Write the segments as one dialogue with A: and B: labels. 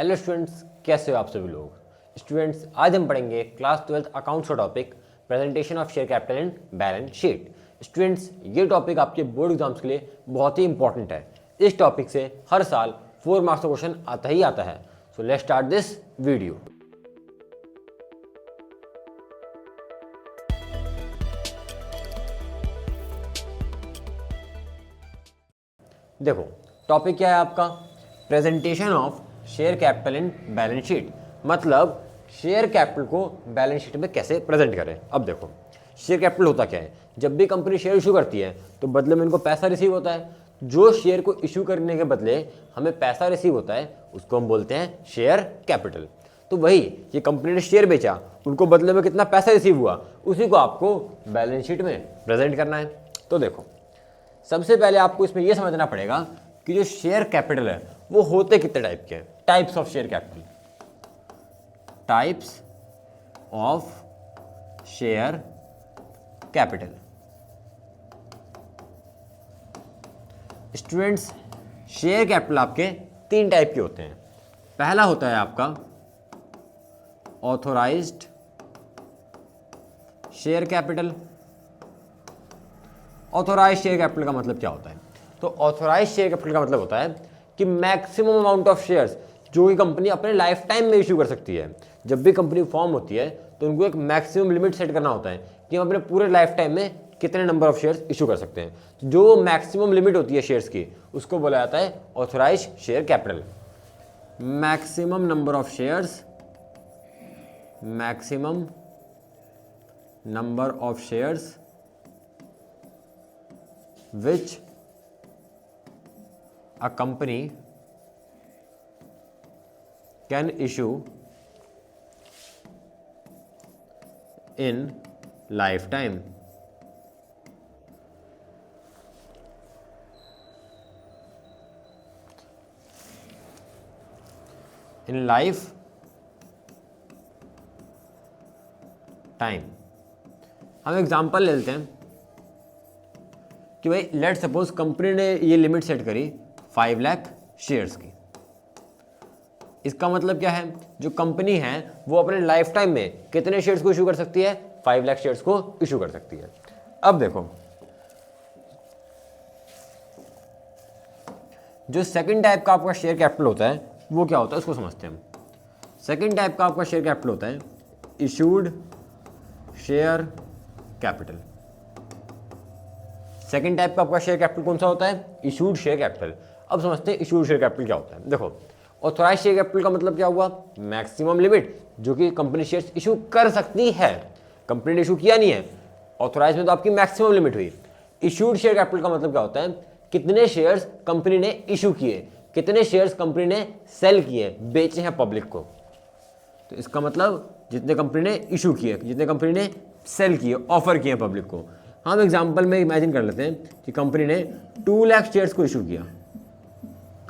A: Hello students, कैसे हो आप सभी लोग। स्टूडेंट्स, आज हम पढ़ेंगे क्लास 12th अकाउंट्स का topic presentation of share capital and balance sheet. Students, ये टॉपिक आपके बोर्ड एग्जाम्स के लिए बहुत ही इंपॉर्टेंट है। इस टॉपिक से हर साल 4 मार्क्स का क्वेश्चन आता ही आता है। So let's start this video. देखो, टॉपिक क्या है आपका, presentation of share capital in balance sheet, मतलब शेयर कैपिटल को बैलेंस शीट में कैसे प्रेजेंट करें। अब देखो, शेयर कैपिटल होता क्या है, जब भी कंपनी शेयर इशू करती है तो बदले में इनको पैसा रिसीव होता है। जो शेयर को इशू करने के बदले हमें पैसा रिसीव होता है उसको हम बोलते हैं शेयर कैपिटल। तो वही, ये कंपनी ने शेयर बेचा, उनको बदले में कितना पैसा रिसीव हुआ, उसी को आपको बैलेंस शीट में प्रेजेंट करना है। तो देखो, सबसे पहले आपको इसमें यह समझना पड़ेगा कि जो शेयर कैपिटल है वो होते कितने टाइप के हैं। Types of share capital, types of share capital. Students, share capital आपके 3 टाइप के होते हैं। पहला होता है आपका authorised share capital. Authorise share capital का मतलब क्या होता है, तो ऑथोराइज शेयर कैपिटल का मतलब होता है कि मैक्सिमम अमाउंट ऑफ शेयर्स जो कि कंपनी अपने लाइफ टाइम में इशू कर सकती है। जब भी कंपनी फॉर्म होती है तो उनको एक मैक्सिमम लिमिट सेट करना होता है कि हम अपने पूरे लाइफ टाइम में कितने नंबर ऑफ शेयर्स इशू कर सकते हैं। तो जो मैक्सिमम लिमिट होती है शेयर्स की, उसको बोला जाता है authorise share capital. Maximum number of shares, maximum number of shares which a company can issue in lifetime. In life time. हम एग्जाम्पल ले लेते हैं कि भाई लेट सपोज कंपनी ने ये लिमिट सेट करी 5 लाख शेयर्स की। इसका मतलब क्या है, जो कंपनी है वो अपने लाइफ टाइम में कितने शेयर्स को इशू कर सकती है, 5 लाख शेयर्स को इशू कर सकती है। अब देखो, जो सेकंड टाइप का आपका शेयर कैपिटल होता है वो क्या होता है, उसको समझते हैं हम। सेकंड टाइप का आपका शेयर कैपिटल होता है issued share capital. Second type का आपका शेयर कैपिटल कौन सा होता है, इशूड शेयर कैपिटल। अब समझते हैं इशूड शेयर कैपिटल क्या होता है। देखो, ऑथोराइज शेयर कैपिटल का मतलब क्या हुआ, मैक्सिमम लिमिट जो कि कंपनी शेयर्स इशू कर सकती है। कंपनी ने इशू किया नहीं है, ऑथोराइज में तो आपकी मैक्सिमम लिमिट हुई। इशूड शेयर कैपिटल का मतलब क्या होता है, कितने शेयर्स कंपनी ने इशू किए, कितने शेयर्स कंपनी ने सेल किए, बेचे हैं पब्लिक को। तो इसका मतलब जितने कंपनी ने इशू किए, जितने कंपनी ने सेल किए, ऑफर किए पब्लिक को। हम एग्जांपल में इमेजिन कर लेते हैं कि कंपनी ने 2 लाख शेयर्स को इशू किया।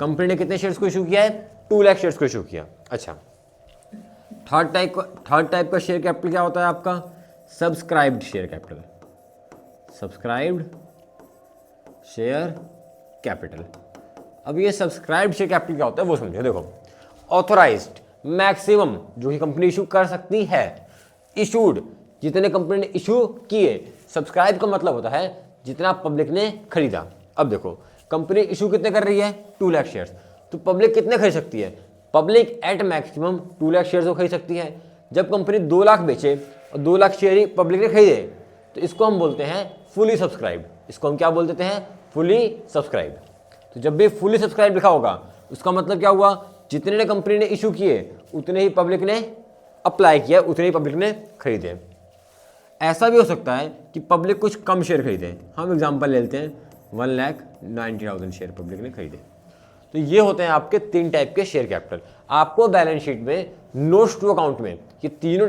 A: कंपनी ने कितने शेयर्स को इशू किया है, 2 लाख शेयर्स को इशू किया। अच्छा, थर्ड टाइप का शेयर कैपिटल क्या होता है आपका, subscribed share capital. Subscribed share capital. अब ये सब्सक्राइब्ड शेयर कैपिटल क्या होता है वो समझो। देखो, ऑथोराइज्ड मैक्सिमम जो कि कंपनी इशू कर सकती है, इशूड जितने कंपनी ने इशू किए, सब्सक्राइब का मतलब होता है जितना पब्लिक ने खरीदा। अब देखो, कंपनी इशू कितने कर रही है, 2 लाख शेयर्स, तो पब्लिक कितने खरीद सकती है, public at maximum 2 lakh shares को खरीद सकती है। जब कंपनी 2 लाख बेचे और 2 लाख शेयर ही पब्लिक ने खरीदे तो इसको हम बोलते हैं फुली सब्सक्राइब। इसको हम क्या बोल देते हैं, फुली सब्सक्राइब। तो जब भी फुली सब्सक्राइब लिखा होगा उसका मतलब क्या हुआ, जितने ने कंपनी ने इशू किए उतने ही पब्लिक ने अप्लाई किया, उतने ही पब्लिक ने खरीदे। ऐसा भी हो सकता है कि पब्लिक कुछ कम शेयर खरीदे। हम एग्जांपल ले लेते हैं 1,90,000 शेयर पब्लिक ने खरीदे। तो ये होते हैं आपके 3 टाइप के शेयर कैपिटल। आपको बैलेंस शीट में नोट्स टू अकाउंट में ये तीनों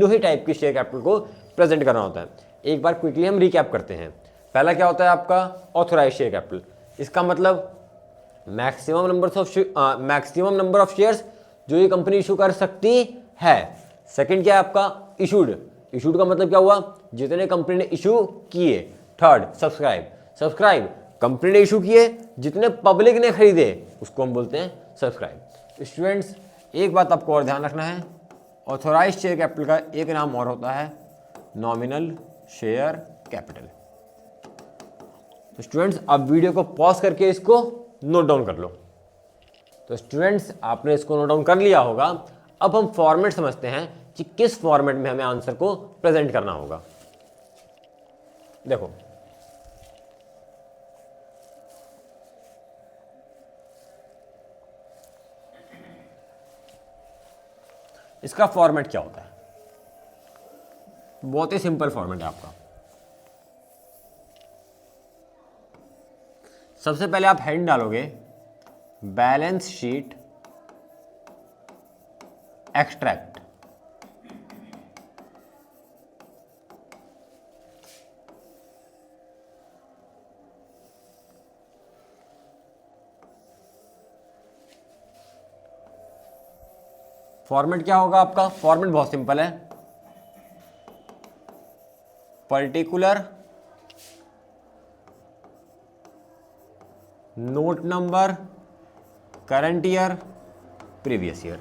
A: ही टाइप के शेयर कैपिटल को प्रेजेंट करना होता है। एक बार क्विकली हम रिकैप करते हैं। पहला क्या होता है आपका, ऑथोराइज शेयर कैपिटल। इसका मतलब मैक्सिमम नंबर ऑफ शेयर्स जो ये कंपनी इशू कर सकती है। सेकंड क्या है आपका, इशूड का मतलब क्या हुआ, जितने कंपनी ने इशू किए। थर्ड, सब्सक्राइब कंपनी ने इशू किए, जितने पब्लिक ने खरीदे उसको हम बोलते हैं सब्सक्राइब। स्टूडेंट्स एक बात आपको और ध्यान रखना है, ऑथोराइज्ड शेयर कैपिटल का एक नाम और होता है नॉमिनल शेयर कैपिटल। तो स्टूडेंट्स आप वीडियो को पॉज करके इसको नोट डाउन कर लो। तो स्टूडेंट्स आपने इसको नोट डाउन कर लिया होगा। अब हम फॉर्मेट समझते हैं कि किस फॉर्मेट में हमें आंसर को प्रेजेंट करना होगा। देखो इसका फॉर्मेट क्या होता है, बहुत ही सिंपल फॉर्मेट है आपका। सबसे पहले आप हेडिंग डालोगे बैलेंस शीट एक्सट्रैक्ट। फॉर्मेट क्या होगा आपका, फॉर्मेट बहुत सिंपल है, particular note number current year previous year.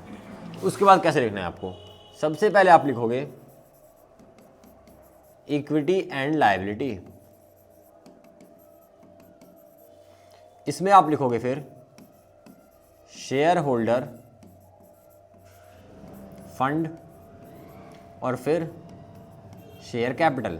A: उसके बाद कैसे लिखना है आपको, सबसे पहले आप लिखोगे इक्विटी एंड लायबिलिटी, इसमें आप लिखोगे फिर शेयर होल्डर फंड और फिर शेयर कैपिटल।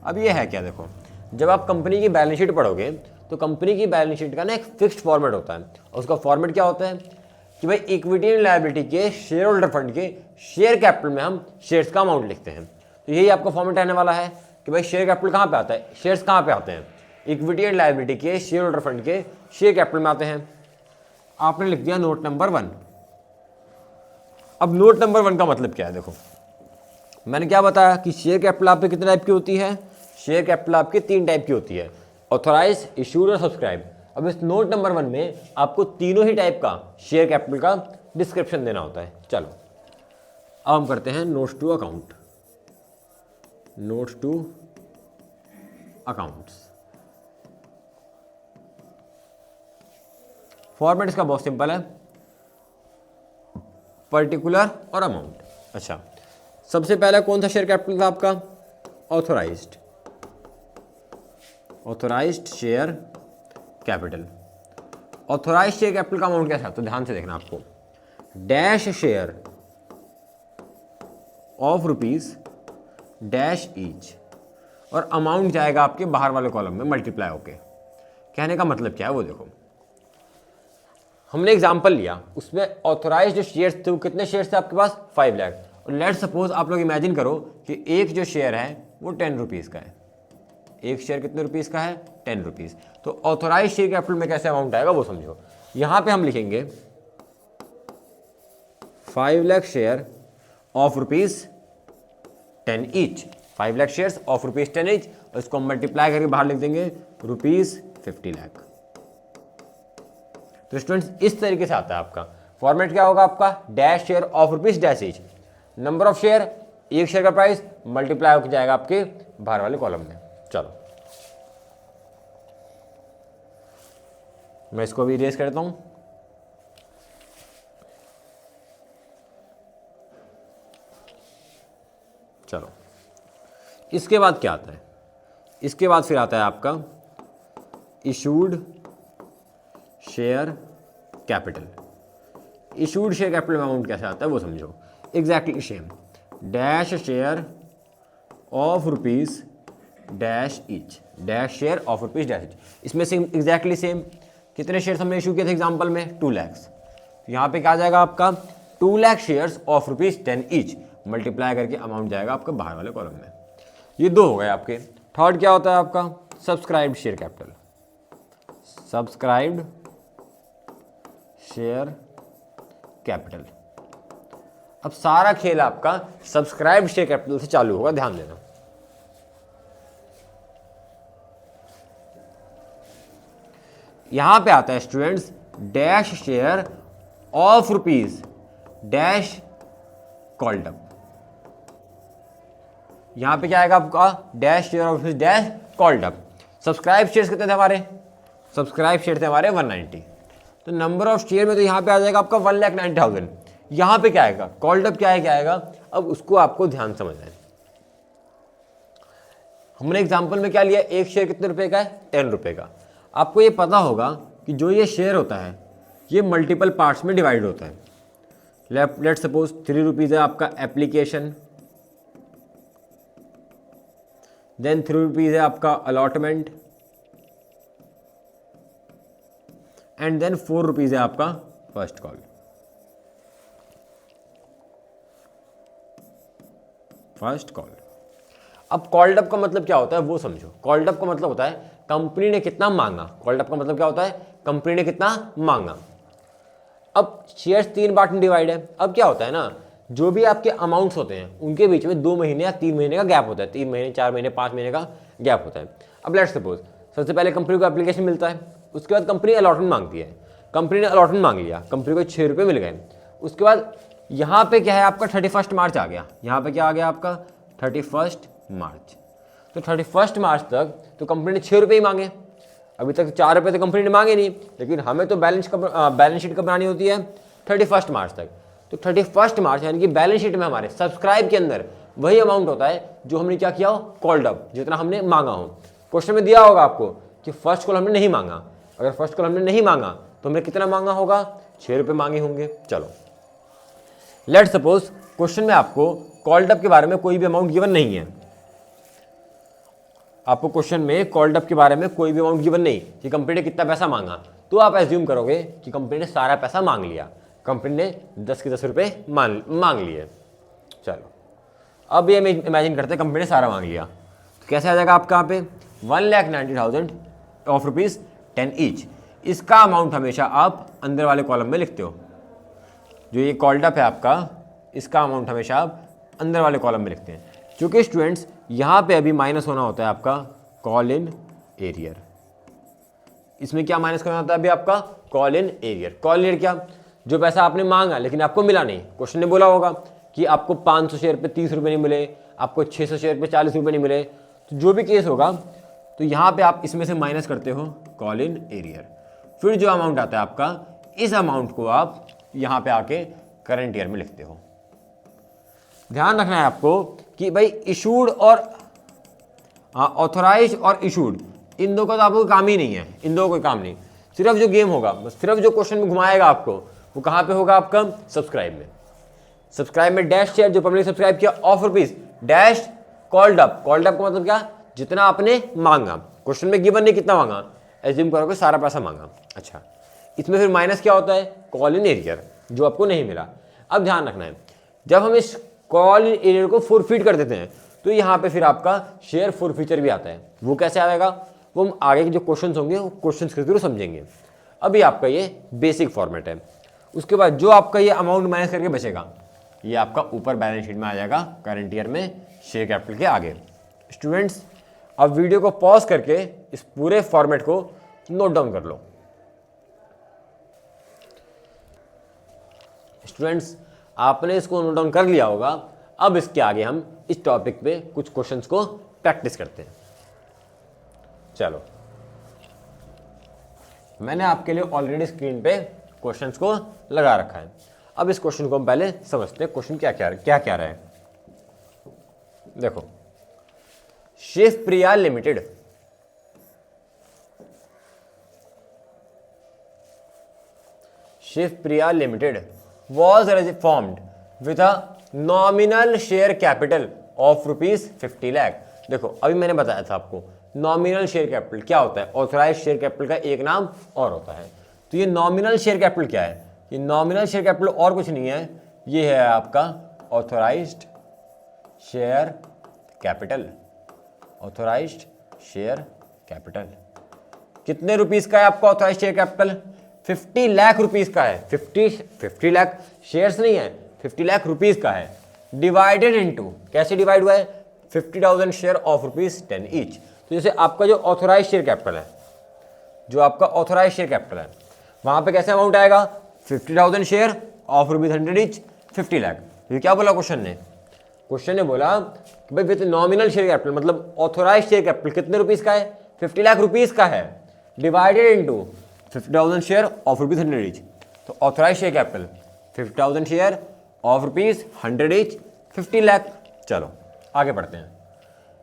A: अब ये है क्या, देखो जब आप कंपनी की बैलेंस शीट पढ़ोगे तो कंपनी की बैलेंस शीट का ना एक फिक्स्ड फॉर्मेट होता है, और उसका फॉर्मेट क्या होता है कि भाई इक्विटी एंड लायबिलिटी के शेयर होल्डर फंड के शेयर कैपिटल में हम शेयर्स का अमाउंट लिखते हैं। तो यही आपका फॉर्मेट रहने वाला है कि भाई शेयर कैपिटल कहाँ पे आता है, शेयर्स कहाँ पे आते हैं, इक्विटी एंड लायबिलिटी के शेयर होल्डर फंड के शेयर कैपिटल में आते हैं। आपने लिख दिया नोट नंबर 1। अब नोट नंबर 1 का मतलब क्या है, देखो मैंने क्या बताया कि शेयर कैपिटल आप पे कितने टाइप की होती है, शेयर कैपिटल आपके 3 टाइप की होती है, ऑथोराइज, इशूड और सब्सक्राइब। अब इस नोट नंबर 1 में आपको तीनों ही टाइप का शेयर कैपिटल का डिस्क्रिप्शन देना होता है। चलो अब हम करते हैं notes to account, notes to accounts. Format इसका बहुत सिंपल है, पर्टिकुलर और अमाउंट। अच्छा सबसे पहला कौन सा शेयर कैपिटल था आपका, authorised, authorised share capital. Authorised share capital का अमाउंट क्या था, तो ध्यान से देखना आपको, dash share of rupees dash each, और अमाउंट जाएगा आपके बाहर वाले कॉलम में मल्टीप्लाई होके। कहने का मतलब क्या है वो देखो, हमने एग्जांपल लिया, उसमें ऑथोराइज्ड जो शेयर्स थे वो कितने शेयर्स थे आपके पास, 5 लाख। और लेट सपोज आप लोग इमेजिन करो कि एक जो शेयर है वो 10 रुपीज़ का है, एक शेयर कितने रुपीज़ का है, 10 रुपीज़। तो ऑथोराइज्ड शेयर कैपिटल में कैसे अमाउंट आएगा वो समझो। यहाँ पे हम लिखेंगे 5 lakh share of rupees 10 each, 5 lakh shares of rupees 10 each, और इसको हम मल्टीप्लाई करके बाहर लिख देंगे रुपीज़ 50 लाख। तो स्टूडेंट्स इस तरीके से आता है आपका फॉर्मेट। क्या होगा आपका, dash share of rupees dash each, number of share, एक शेयर का प्राइस मल्टीप्लाई होकर जाएगा आपके बाहर वाले कॉलम में। चलो मैं इसको भी इरेज करता हूं। चलो इसके बाद क्या आता है, इसके बाद फिर आता है आपका issued share capital. Issued share capital में अमाउंट कैसे आता है वो समझो, exactly same, dash share of rupees dash each, dash share of rupees dash each. इसमें सेम एग्जैक्टली सेम, कितने शेयर्स हमने इशू किए थे एग्जांपल में, 2 लाख। यहाँ पे क्या आ जाएगा आपका 2 lakh shares of rupees 10 each, multiply करके अमाउंट जाएगा आपका बाहर वाले कॉलम में। ये 2 हो गए आपके। थर्ड क्या होता है आपका, subscribed share capital, subscribed share capital. अब सारा खेल आपका सब्सक्राइब्ड शेयर कैपिटल से चालू होगा, ध्यान देना। यहां पे आता है students dash share of rupees dash called up. यहां पे क्या आएगा आपका, dash share of rupees dash called up. Subscribe shares कितने थे हमारे, सब्सक्राइब शेयर थे हमारे 190। तो नंबर ऑफ शेयर में तो यहाँ पे आ जाएगा आपका 1,90,000। यहाँ पे क्या आएगा, कॉल्ड अप क्या आएगा, अब उसको आपको ध्यान समझना है। हमने एग्जाम्पल में क्या लिया, एक शेयर कितने रुपए का है, 10 रुपए का। आपको ये पता होगा कि जो ये शेयर होता है ये मल्टीपल पार्ट्स में डिवाइड होता है। लेट सपोज 3 रुपीज़ है आपका एप्लीकेशन, देन 3 रुपीज़ है आपका अलॉटमेंट, एंड देन 4 रुपीज़ है आपका फर्स्ट कॉल। अब कॉल्ड अप का मतलब क्या होता है वो समझो। कॉल्ड अप का मतलब होता है कंपनी ने कितना मांगा। कॉल्ड अप का मतलब क्या होता है, कंपनी ने कितना मांगा। अब शेयर्स 3 पार्ट में डिवाइड है। अब क्या होता है ना, जो भी आपके अमाउंट्स होते हैं उनके बीच में 2 महीने या 3 महीने का गैप होता है, 3 महीने, 4 महीने, 5 महीने का गैप होता है। अब लेट्स सपोज सबसे पहले कंपनी को एप्लीकेशन मिलता है, उसके बाद कंपनी अलॉटमेंट मांगती है, कंपनी ने अलॉटमेंट मांग लिया, कंपनी को 6 रुपये मिल गए। उसके बाद यहाँ पे क्या है आपका 31 मार्च आ गया, यहाँ पे क्या आ गया आपका 31 मार्च। तो 31 मार्च तक तो कंपनी ने 6 रुपये ही मांगे, अभी तक 4 रुपये तो कंपनी ने मांगे नहीं, लेकिन हमें तो बैलेंस शीट कब बनानी होती है 31 मार्च तक। तो 31 मार्च यानी कि बैलेंस शीट में हमारे सब्सक्राइब के अंदर वही अमाउंट होता है जो हमने क्या किया हो, कॉल्ड अप, जितना हमने मांगा हो। क्वेश्चन में दिया होगा आपको कि फर्स्ट कॉल हमने नहीं मांगा, अगर फर्स्ट कॉल हमने नहीं मांगा तो हमने कितना मांगा होगा, 6 रुपये मांगे होंगे। चलो लेट सपोज क्वेश्चन में आपको कॉल्ड अप के बारे में कोई भी अमाउंट गिवन नहीं है, आपको क्वेश्चन में कॉल्ड अप के बारे में कोई भी अमाउंट गिवन नहीं कि कंपनी ने कितना पैसा मांगा, तो आप एज्यूम करोगे कि कंपनी ने सारा पैसा मांग लिया, कंपनी ने 10 के 10 रुपये मांग लिए। चलो अब ये इमेजिन करते हैं कंपनी ने सारा मांग लिया, तो कैसे आ जाएगा आपका यहाँ पे 1,90,000 ऑफ रुपीज़ 10 ईच। इसका अमाउंट हमेशा आप अंदर वाले कॉलम में लिखते हो, जो ये कॉल्ड अप है आपका, इसका अमाउंट हमेशा आप अंदर वाले कॉलम में लिखते हैं। क्योंकि स्टूडेंट्स यहाँ पे अभी माइनस होना होता है आपका कॉल इन एरियर। इसमें क्या माइनस करना होता है अभी आपका, call in arrear. Call arrear क्या, जो पैसा आपने मांगा लेकिन आपको मिला नहीं। क्वेश्चन ने बोला होगा कि आपको 500 शेयर पे 30 रुपये नहीं मिले, आपको 600 शेयर पे 40 रुपये नहीं मिले, तो जो भी केस होगा तो यहाँ पे आप इसमें से माइनस करते हो कॉल इन एरियर। फिर जो अमाउंट आता है आपका, इस अमाउंट को आप यहाँ पे आके करंट ईयर में लिखते हो। ध्यान रखना है आपको कि भाई इशूड और ऑथोराइज और इशूड, इन दो का तो आपको काम ही नहीं है, इन दो कोई काम नहीं। सिर्फ जो गेम होगा, सिर्फ जो क्वेश्चन में घुमाएगा आपको, वो कहाँ पे होगा आपका सब्सक्राइब में। सब्सक्राइब में डैश शेयर जो पब्लिक सब्सक्राइब किया of rupees dash called up. Called up का मतलब क्या, जितना आपने मांगा। क्वेश्चन में गिवन नहीं कितना मांगा, एज्यूम करोगे सारा पैसा मांगा। अच्छा, इसमें फिर माइनस क्या होता है, कॉल इन एरियर, जो आपको नहीं मिला। अब ध्यान रखना है, जब हम इस कॉल इन एरियर को फॉरफिट कर देते हैं तो यहाँ पे फिर आपका शेयर फॉरफीचर भी आता है। वो कैसे आएगा, वो हम आगे के जो क्वेश्चंस होंगे वो क्वेश्चंस के थ्रू समझेंगे। अभी आपका ये बेसिक फॉर्मेट है। उसके बाद जो आपका ये अमाउंट माइनस करके बचेगा, ये आपका ऊपर बैलेंस शीट में आ जाएगा करंट ईयर में शेयर कैपिटल के आगे। स्टूडेंट्स अब वीडियो को पॉज करके इस पूरे फॉर्मेट को नोट डाउन कर लो। स्टूडेंट्स आपने इसको नोट डाउन कर लिया होगा। अब इसके आगे हम इस टॉपिक पे कुछ क्वेश्चंस को प्रैक्टिस करते हैं। चलो, मैंने आपके लिए ऑलरेडी स्क्रीन पे क्वेश्चंस को लगा रखा है। अब इस क्वेश्चन को हम पहले समझते हैं, क्वेश्चन क्या क्या रहा है। देखो, Shivpriya limited was formed with a nominal share capital of rupees 50 lakh. देखो अभी मैंने बताया था आपको नॉमिनल शेयर कैपिटल क्या होता है, ऑथराइज शेयर कैपिटल का एक नाम और होता है। तो ये नॉमिनल शेयर कैपिटल क्या है, ये नॉमिनल शेयर कैपिटल और कुछ नहीं है, ये है आपका authorised share capital. Authorised share capital कितने रुपीस का है आपका authorised share capital, 50 lakh rupees का है। 50 लाख शेयर्स नहीं है, 50 लाख रुपीस का है। डिवाइडेड इनटू, कैसे डिवाइड हुआ है, 50,000 शेयर ऑफ रुपीस 10 ईच। तो जैसे आपका जो ऑथोराइज शेयर कैपिटल है, जो आपका ऑथोराइज शेयर कैपिटल है, वहां पे कैसे अमाउंट आएगा, 50,000 share of rupees 100 each, 50 lakh. तो क्या बोला क्वेश्चन ने, क्वेश्चन ने बोला कि भाई विद नॉमिनल शेयर कैपिटल मतलब ऑथोराइज शेयर कैपिटल कितने रुपीस का है, 50 लाख रुपीस का है, divided into 50,000 share of rupees 100 each, तो authorise share capital 50,000 share of rupees 100 each, 50 lakh. चलो आगे बढ़ते हैं।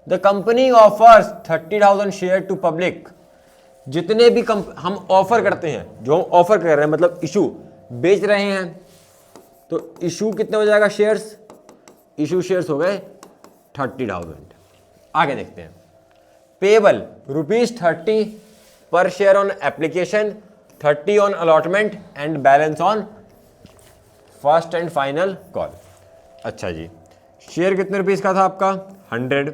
A: The company offers 30,000 share to public. जितने भी हम ऑफर करते हैं, जो हम ऑफर कर रहे हैं मतलब इशू बेच रहे हैं, तो इशू कितने हो जाएगा शेयर्स, इशू शेयर्स हो गए 30,000। आगे देखते हैं। पेबल ₹30 पर share on application, 30 on allotment and balance on first and final call. अच्छा जी, शेयर कितने रुपीस का था आपका 100,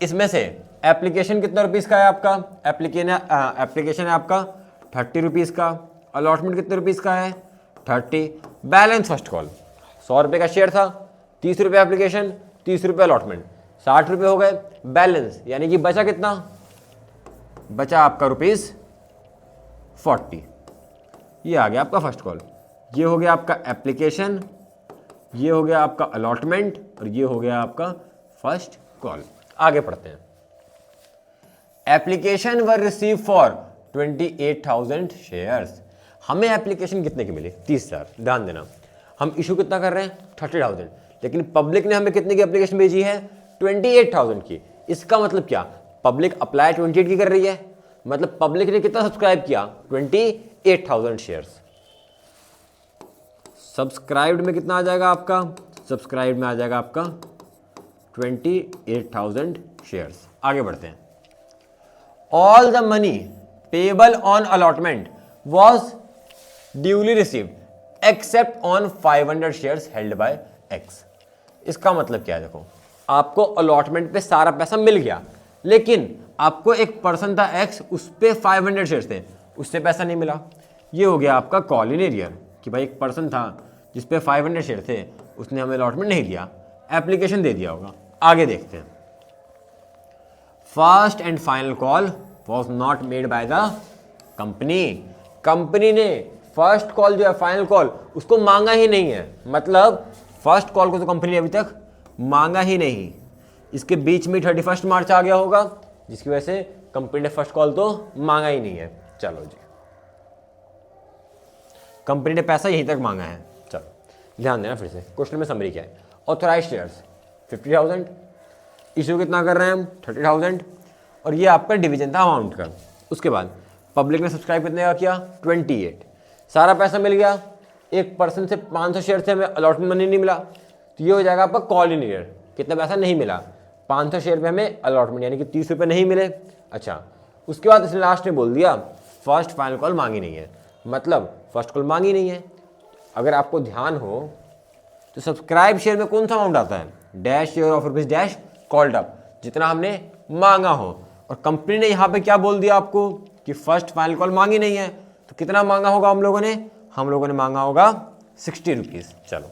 A: इसमें से एप्लीकेशन कितना रुपीस का है आपका, एप्लीकेशन है आपका 30 रुपीस का, अलॉटमेंट कितने रुपीस का है 30, बैलेंस फर्स्ट कॉल 100 रुपये का शेयर था, 30 रुपये एप्लीकेशन, 30 रुपये अलॉटमेंट, 60 रुपये हो गए बैलेंस, यानी कि बचा कितना, बचा आपका ₹40। ये आ गया आपका फर्स्ट कॉल, ये हो गया आपका एप्लीकेशन, ये हो गया आपका अलॉटमेंट और ये हो गया आपका फर्स्ट कॉल। आगे पढ़ते हैं। Application were receive for 28,000 shares. हमें एप्लीकेशन कितने की मिली 30,000। ध्यान देना, हम इशू कितना कर रहे हैं 30,000, लेकिन पब्लिक ने हमें कितने की एप्लीकेशन भेजी है 28,000 की। इसका मतलब क्या, पब्लिक अप्लाई 28 की कर रही है, मतलब पब्लिक ने कितना सब्सक्राइब किया 28,000 शेयर्स। सब्सक्राइब्ड में कितना आ जाएगा आपका, सब्सक्राइब्ड में आ जाएगा आपका 28,000 शेयर्स। आगे बढ़ते हैं। All the money payable on allotment was duly received except on 500 shares held by x. इसका मतलब क्या है, देखो आपको अलॉटमेंट पे सारा पैसा मिल गया, लेकिन आपको एक पर्सन था एक्स, उस पे 500 शेयर्स थे, उससे पैसा नहीं मिला। ये हो गया आपका कॉल इन एरियर कि भाई एक पर्सन था जिस पे 500 शेयर थे, उसने हमें अलॉटमेंट नहीं दिया, एप्लीकेशन दे दिया होगा। आगे देखते हैं। First and final call was not made by the company. Company ने फर्स्ट कॉल जो है फाइनल कॉल उसको मांगा ही नहीं है, मतलब फर्स्ट कॉल को तो कंपनी ने अभी तक मांगा ही नहीं। इसके बीच में 31 मार्च आ गया होगा, जिसकी वजह से कंपनी ने फर्स्ट कॉल तो मांगा ही नहीं है। चलो जी, कंपनी ने पैसा यहीं तक मांगा है। चलो ध्यान देना फिर से, क्वेश्चन में समरी क्या है। ऑथराइज शेयर्स 50,000, इशू कितना कर रहे हैं हम 30,000, और ये आपका डिवीजन था अमाउंट का। उसके बाद पब्लिक ने सब्सक्राइब कितने का किया 28, सारा पैसा मिल गया। एक पर्सन से 500 शेयर से हमें अलॉटमेंट मनी नहीं मिला, तो ये हो जाएगा आपका कॉल इन ईयर। कितना पैसा नहीं मिला 500 शेयर पे हमें अलॉटमेंट, यानी कि 30 रुपये नहीं मिले। अच्छा, उसके बाद इसने लास्ट में बोल दिया फर्स्ट फाइनल कॉल मांगी नहीं है, मतलब फर्स्ट कॉल मांगी नहीं है। अगर आपको ध्यान हो तो सब्सक्राइब शेयर में कौन सा अमाउंट आता है, dash share of rupees dash called up, जितना हमने मांगा हो। और कंपनी ने यहाँ पे क्या बोल दिया आपको कि फर्स्ट फाइनल कॉल मांगी नहीं है, तो कितना मांगा होगा हम लोगों ने मांगा होगा 60 रुपीज़। चलो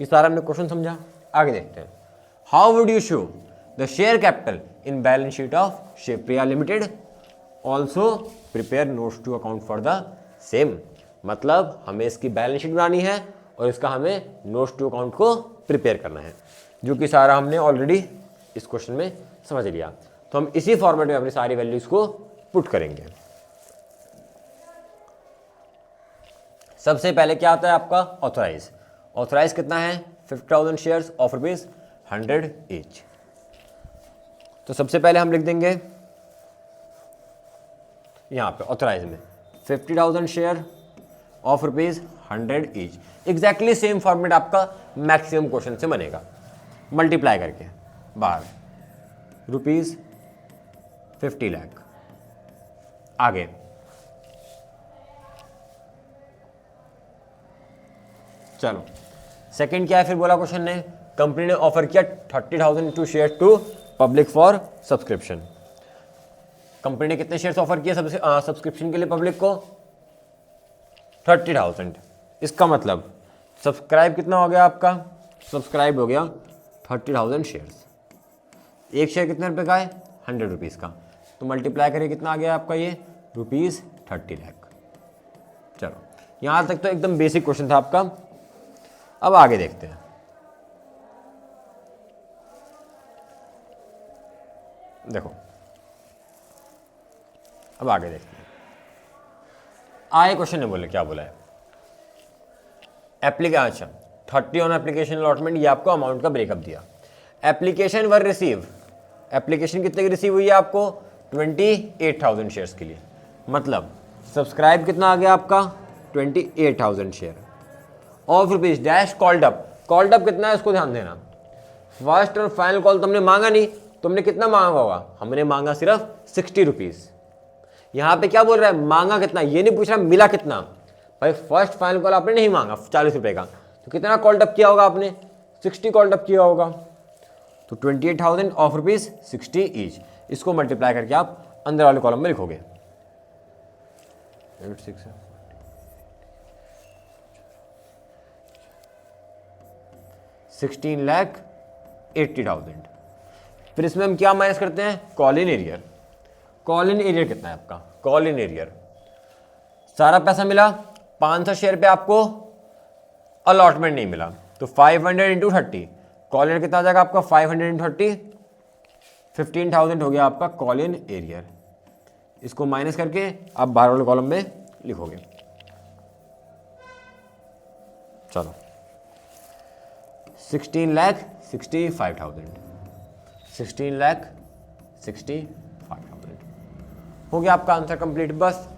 A: ये सारा हमने क्वेश्चन समझा, आगे देखते हैं। How would you show the share capital in balance sheet of Shivpriya limited, also prepare notes to account for the same. मतलब हमें इसकी बैलेंस शीट बनानी है और इसका हमें नोट्स टू अकाउंट को प्रिपेयर करना है, जो कि सारा हमने ऑलरेडी इस क्वेश्चन में समझ लिया। तो हम इसी फॉर्मेट में अपनी सारी वैल्यूज को पुट करेंगे। सबसे पहले क्या आता है आपका ऑथराइज। ऑथराइज कितना है 50,000 शेयर्स ऑफ रुपीज 100 ईच। तो सबसे पहले हम लिख देंगे यहां पे ऑथराइज में 50,000 share of rupees 100 each. Exactly same format आपका मैक्सिमम क्वेश्चन से बनेगा, मल्टीप्लाई करके बाहर रुपीज 50 लाख। आगे चलो सेकंड क्या है, फिर बोला क्वेश्चन ने कंपनी ने ऑफर किया 30,000 to share to public for subscription. Company ने कितने शेयर्स ऑफर किए सब्सक्रिप्शन के लिए पब्लिक को 30,000। इसका मतलब सब्सक्राइब कितना हो गया आपका, सब्सक्राइब हो गया 30,000 शेयर्स। एक शेयर कितने रुपए का है 100 रुपीज़ का, तो मल्टीप्लाई करें कितना आ गया आपका ये रुपीज़ 30 लाख। चलो यहाँ तक तो एकदम बेसिक क्वेश्चन था आपका। अब आगे देखते हैं। देखो अब आगे देखते हैं। आए क्वेश्चन ने बोले क्या बोला है अच्छा 30 ऑन एप्लीकेशन अलॉटमेंट, ये आपको अमाउंट का ब्रेकअप दिया। एप्लीकेशन वर रिसीव, एप्लीकेशन कितने की रिसीव हुई है आपको 28,000 शेयर्स के लिए, मतलब सब्सक्राइब कितना आ गया आपका 28,000 share of rupees dash called up. Called up कितना है उसको ध्यान देना, फर्स्ट और फाइनल कॉल तुमने मांगा नहीं, तुमने कितना मांगा होगा, हमने मांगा सिर्फ 60 रुपीज। यहां पे क्या बोल रहा है मांगा कितना, ये नहीं पूछ रहा मिला कितना, भाई फर्स्ट फाइनल कॉल आपने नहीं मांगा 40 रुपए का, तो कितना कॉल्ड अप किया होगा आपने 60 कॉल्ड अप किया होगा, तो 28,000 ऑफ रुपीज 60 ईच। इसको मल्टीप्लाई करके आप अंदर वाले कॉलम में लिखोगे 16,80,000। फिर इसमें हम क्या माइनस करते हैं call in arrear. Call in arrear कितना है आपका, कॉल इन एरियर सारा पैसा मिला 500 शेयर पे आपको अलॉटमेंट नहीं मिला, तो 500 इंटू 30 कॉल इन कितना आ जाएगा आपका 500 इंटू 30 15,000 हो गया आपका कॉल इन एरियर। इसको माइनस करके आप बाहर वाले कॉलम में लिखोगे। चलो 16,65,000 16,65,000 हो गया आपका आंसर कंप्लीट। बस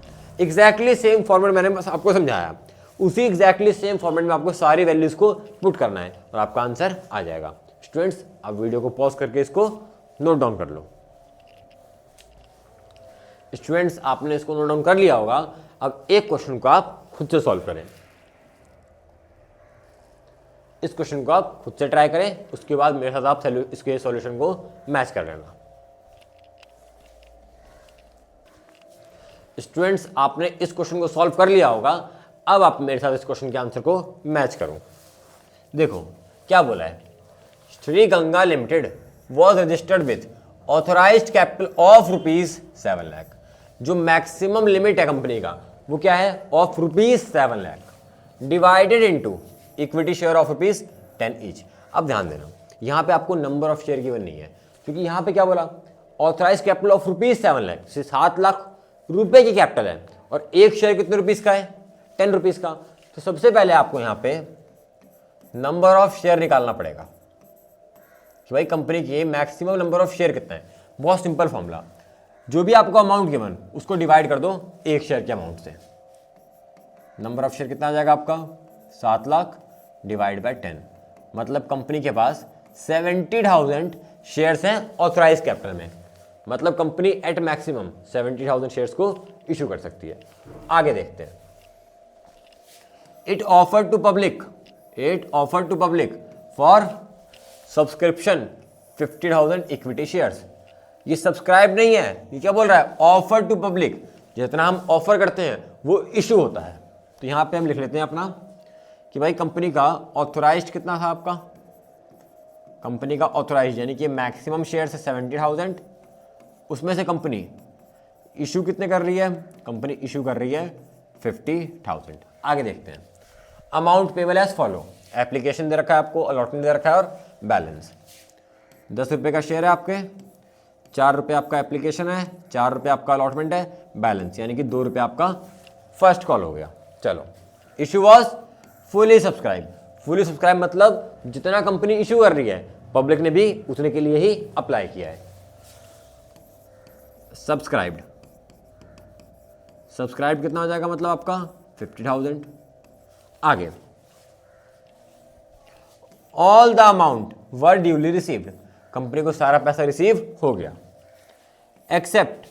A: एग्जैक्टली सेम फॉर्मेट मैंने बस आपको समझाया, उसी एग्जैक्टली सेम फॉर्मेट में आपको सारी वैल्यूज को पुट करना है और आपका आंसर आ जाएगा। स्टूडेंट्स आप वीडियो को पॉज करके इसको नोट डाउन कर लो। स्टूडेंट्स आपने इसको नोट डाउन कर लिया होगा, अब एक क्वेश्चन को आप खुद से सॉल्व करें। इस क्वेश्चन को आप खुद से ट्राई करें, उसके बाद मेरे साथ आप इसके सॉल्यूशन को मैच कर लेना। स्टूडेंट्स आपने इस क्वेश्चन को सॉल्व कर लिया होगा, अब आप मेरे साथ इस क्वेश्चन के आंसर को मैच करो। देखो क्या बोला है, Shri Ganga limited was registered with authorised capital of rupees 7 lakh. जो मैक्सिमम लिमिट है कंपनी का वो क्या है of rupees 7 lakh, divided into equity share of rupees 10 each. अब ध्यान देना यहां पे आपको नंबर ऑफ शेयर गिवन नहीं है, क्योंकि यहां पे क्या बोला authorise capital of rupees 7 lakh, 7 lakh रुपए की कैपिटल है और एक शेयर कितने रुपीज का है 10 रुपीज का। तो सबसे पहले आपको यहां पे नंबर ऑफ शेयर निकालना पड़ेगा कि भाई कंपनी की मैक्सिमम नंबर ऑफ शेयर कितना है। बहुत सिंपल फॉर्मूला, जो भी आपको अमाउंट गिवन उसको डिवाइड कर दो एक शेयर के अमाउंट से। नंबर ऑफ शेयर कितना आ जाएगा आपका 7 लाख डिवाइड बाय 10, मतलब कंपनी के पास 70,000 शेयर्स हैं ऑथराइज कैपिटल में, मतलब कंपनी एट मैक्सिमम 70,000 शेयर्स को इशू कर सकती है। आगे देखते हैं, it offer to public for subscription 50,000 equity shares. ये सब्सक्राइब नहीं है, ये क्या बोल रहा है ऑफर टू पब्लिक, जितना हम ऑफर करते हैं वो इशू होता है। तो यहां पे हम लिख लेते हैं अपना कि भाई कंपनी का ऑथोराइज्ड कितना था आपका, कंपनी का ऑथोराइज्ड यानी कि मैक्सिमम शेयर है 70,000, उसमें से कंपनी इशू कितने कर रही है, कंपनी इशू कर रही है 50,000। आगे देखते हैं, amount payable as follow, application दे रखा है आपको, अलॉटमेंट दे रखा है और बैलेंस। 10 रुपये का शेयर है आपके, 4 रुपये आपका एप्लीकेशन है, 4 रुपये आपका अलॉटमेंट है, बैलेंस यानी कि 2 रुपये आपका फर्स्ट कॉल हो गया। चलो इशू वॉज फुली सब्सक्राइब मतलब जितना कंपनी इशू कर रही है पब्लिक ने भी उतने के लिए ही अप्लाई किया है। सब्सक्राइब कितना हो जाएगा मतलब आपका 50,000। आगे all the amount were duly received, company को सारा पैसा रिसीव हो गया, accept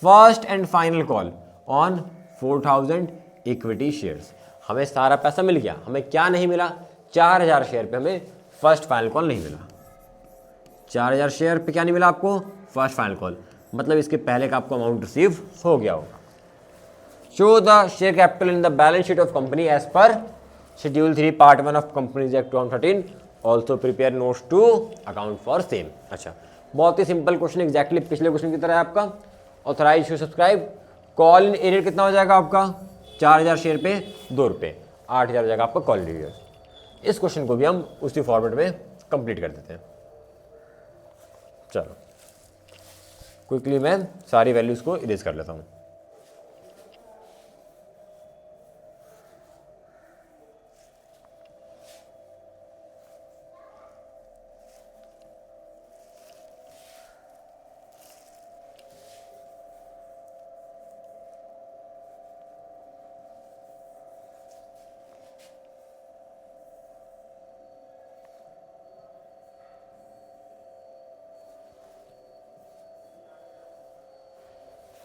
A: first and final call on 4,000 equity shares. हमें सारा पैसा मिल गया, हमें क्या नहीं मिला 4,000 शेयर पे हमें फर्स्ट फाइनल कॉल नहीं मिला। 4,000 शेयर पे क्या नहीं मिला आपको फर्स्ट फाइनल कॉल, मतलब इसके पहले का आपको अमाउंट रिसीव हो गया होगा। Show the share capital in the balance sheet of company as per schedule 3 part 1 of companies act 2013, also prepare notes to account for same. अच्छा बहुत ही सिंपल क्वेश्चन, एग्जैक्टली पिछले क्वेश्चन की तरह है आपका। Authorise to subscribe, call in arrear कितना हो जाएगा आपका 4,000 शेयर पे 2 रुपये, 8,000 हो जाएगा आपका कॉल इन एरियर। इस क्वेश्चन को भी हम उसी फॉर्मेट में कंप्लीट कर देते हैं। चलो क्विकली मैं सारी वैल्यूज को इरेज कर लेता हूँ।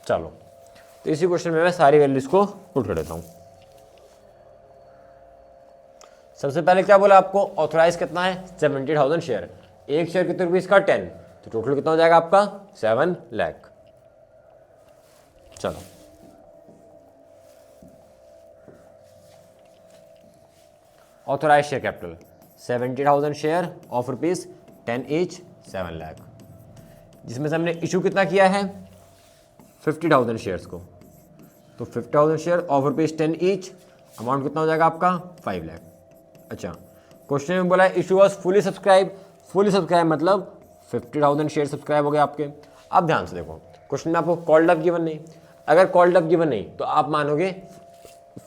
A: चलो, तो इसी क्वेश्चन में मैं सारी वैल्यूज को पुट कर देता हूँ। सबसे पहले क्या बोला आपको, ऑथोराइज कितना है 70,000 शेयर, एक शेयर कितने रुपीज का 10, तो टोटल कितना हो जाएगा आपका 7 लाख। चलो, authorise share capital 70,000 share of rupees 10 each 7 lakh, जिसमें से हमने इशू कितना किया है 50,000 शेयर्स को, तो 50,000 share of rupees 10 each, amount कितना हो जाएगा आपका 5 लाख। अच्छा, क्वेश्चन में बोला है issue was fully subscribe, fully subscribe मतलब 50,000 शेयर सब्सक्राइब हो गए आपके। अब ध्यान से देखो, क्वेश्चन में आपको कॉल्ड अप गिवन नहीं, अगर कॉल्ड अप गिवन नहीं तो आप मानोगे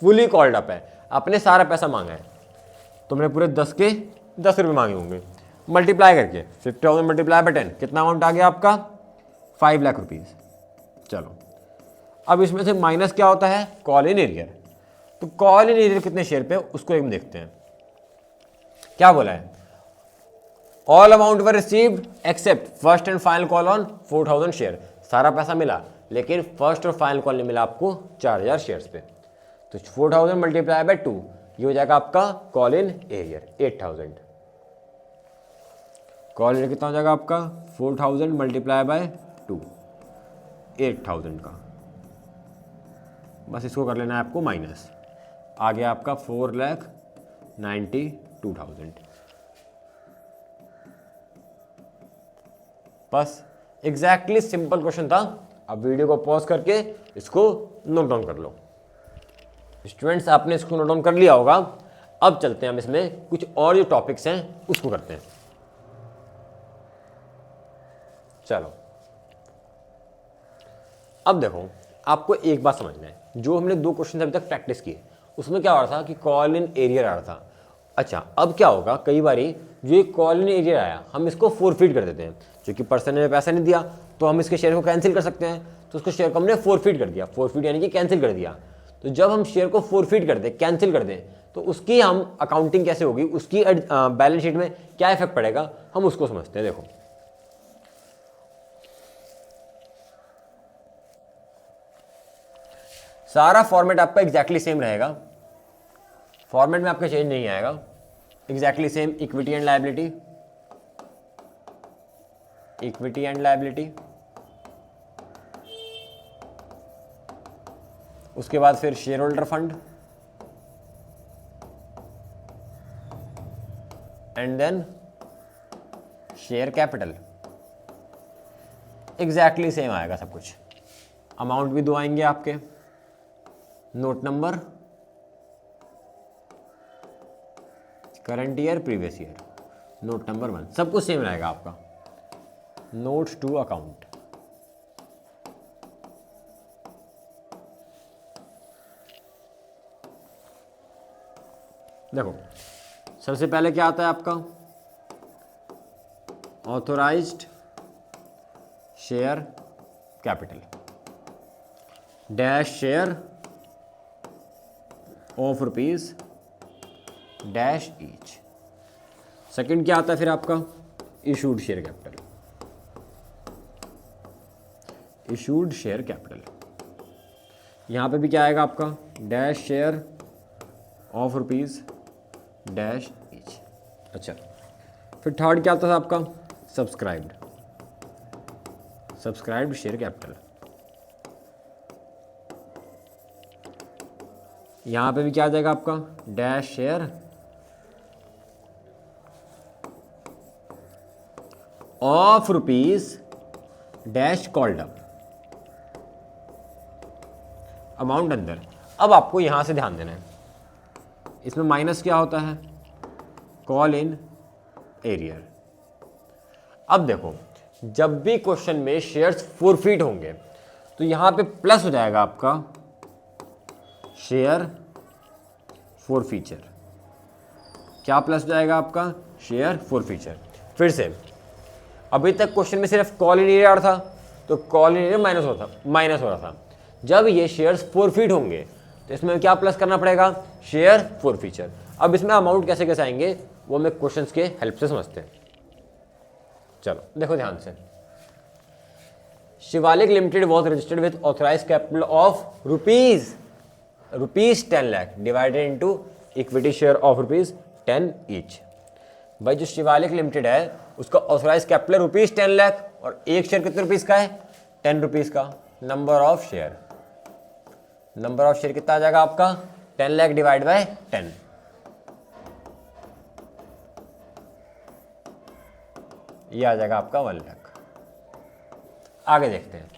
A: फुली कॉल्ड अप है, आपने सारा पैसा मांगा है, तुमने पूरे 10 के 10 रुपये मांगे होंगे, मल्टीप्लाई करके 50,000 मल्टीप्लाई बाय 10 कितना अमाउंट आ गया आपका 5 लाख रुपीज़। चलो, अब इसमें से माइनस क्या होता है कॉल इन एरियर, तो कॉल इन एरियर कितने शेयर पे उसको एक देखते हैं। क्या बोला है, all amount were received accept first and final call on 4,000 share, सारा पैसा मिला लेकिन फर्स्ट और फाइनल कॉल नहीं मिला आपको 4,000 शेयर्स पे, तो 4,000 मल्टीप्लाई बाय 2 ये हो जाएगा आपका call in arrear 8,000। Call in कितना हो जाएगा आपका 4,000 मल्टीप्लाई बाय 2 8,000 का, बस इसको कर लेना है आपको माइनस, आ गया आपका 4,92,000। बस एग्जैक्टली सिंपल क्वेश्चन था। अब वीडियो को पॉज करके इसको नोट डाउन कर लो। स्टूडेंट्स आपने इसको नोट डाउन कर लिया होगा, अब चलते हैं हम इसमें कुछ और जो टॉपिक्स हैं उसको करते हैं। चलो, अब देखो आपको एक बात समझना है, जो हमने 2 क्वेश्चन अभी तक प्रैक्टिस किए उसमें क्या हो रहा था कि कॉल इन एरियर आ रहा था। अच्छा, अब क्या होगा, कई बारी जो ये कॉल इन एरियर आया हम इसको फोरफीट कर देते हैं, क्योंकि पर्सन ने पैसा नहीं दिया तो हम इसके शेयर को कैंसिल कर सकते हैं, तो उसको शेयर को हमने फोरफीट कर दिया, फोरफीट यानी कि कैंसिल कर दिया। तो जब हम शेयर को फोरफीट कर दें, कैंसिल कर दें, तो उसकी हम अकाउंटिंग कैसे होगी, उसकी बैलेंस शीट में क्या इफेक्ट पड़ेगा, हम उसको समझते हैं। देखो, सारा फॉर्मेट आपका एग्जैक्टली सेम रहेगा, फॉर्मेट में आपका चेंज नहीं आएगा, exactly same equity and liability, equity and liability, उसके बाद फिर share holder fund and then share capital, exactly same आएगा सब कुछ। अमाउंट भी 2 आएंगे आपके, note number, current year, previous year, note number 1, सब कुछ सेम रहेगा आपका। नोट्स टू अकाउंट, देखो सबसे पहले क्या आता है आपका authorised share capital dash share of rupees dash each. Second क्या आता है फिर आपका issued share capital, issued share capital, यहां पे भी क्या आएगा आपका dash share of rupees dash each. अच्छा, फिर थर्ड क्या आता था आपका सब्सक्राइब्ड, सब्सक्राइब्ड शेयर कैपिटल, यहां पे भी क्या आ जाएगा आपका dash share of rupees dash called up, amount अंदर। अब आपको यहां से ध्यान देना है, इसमें माइनस क्या होता है कॉल इन एरियर। अब देखो जब भी क्वेश्चन में शेयर्स फोरफीट होंगे तो यहां पे प्लस हो जाएगा आपका शेयर फोरफीचर। क्या प्लस हो जाएगा आपका शेयर फोरफीचर। फिर से अभी तक क्वेश्चन में सिर्फ कॉल इन एरियर था तो कॉल इन एरियर माइनस हो रहा था। जब ये शेयर्स फोरफीट होंगे तो इसमें क्या प्लस करना पड़ेगा शेयर फोरफीचर। अब इसमें अमाउंट कैसे कैसे आएंगे वो हमें क्वेश्चंस के हेल्प से समझते हैं। चलो देखो ध्यान से, Shivalik limited was registered with authorise capital of rupees 10 lakh divided into equity share of ₹10 each. भाई जो शिवालिक लिमिटेड है उसका ऑथराइज कैपिटल ₹10 लाख और एक शेयर कितने रुपीस का है? 10 रुपीस का। नंबर ऑफ शेयर कितना आ जाएगा आपका? 10 लाख डिवाइड बाय 10, ये आ जाएगा आपका 1 लाख। आगे देखते हैं।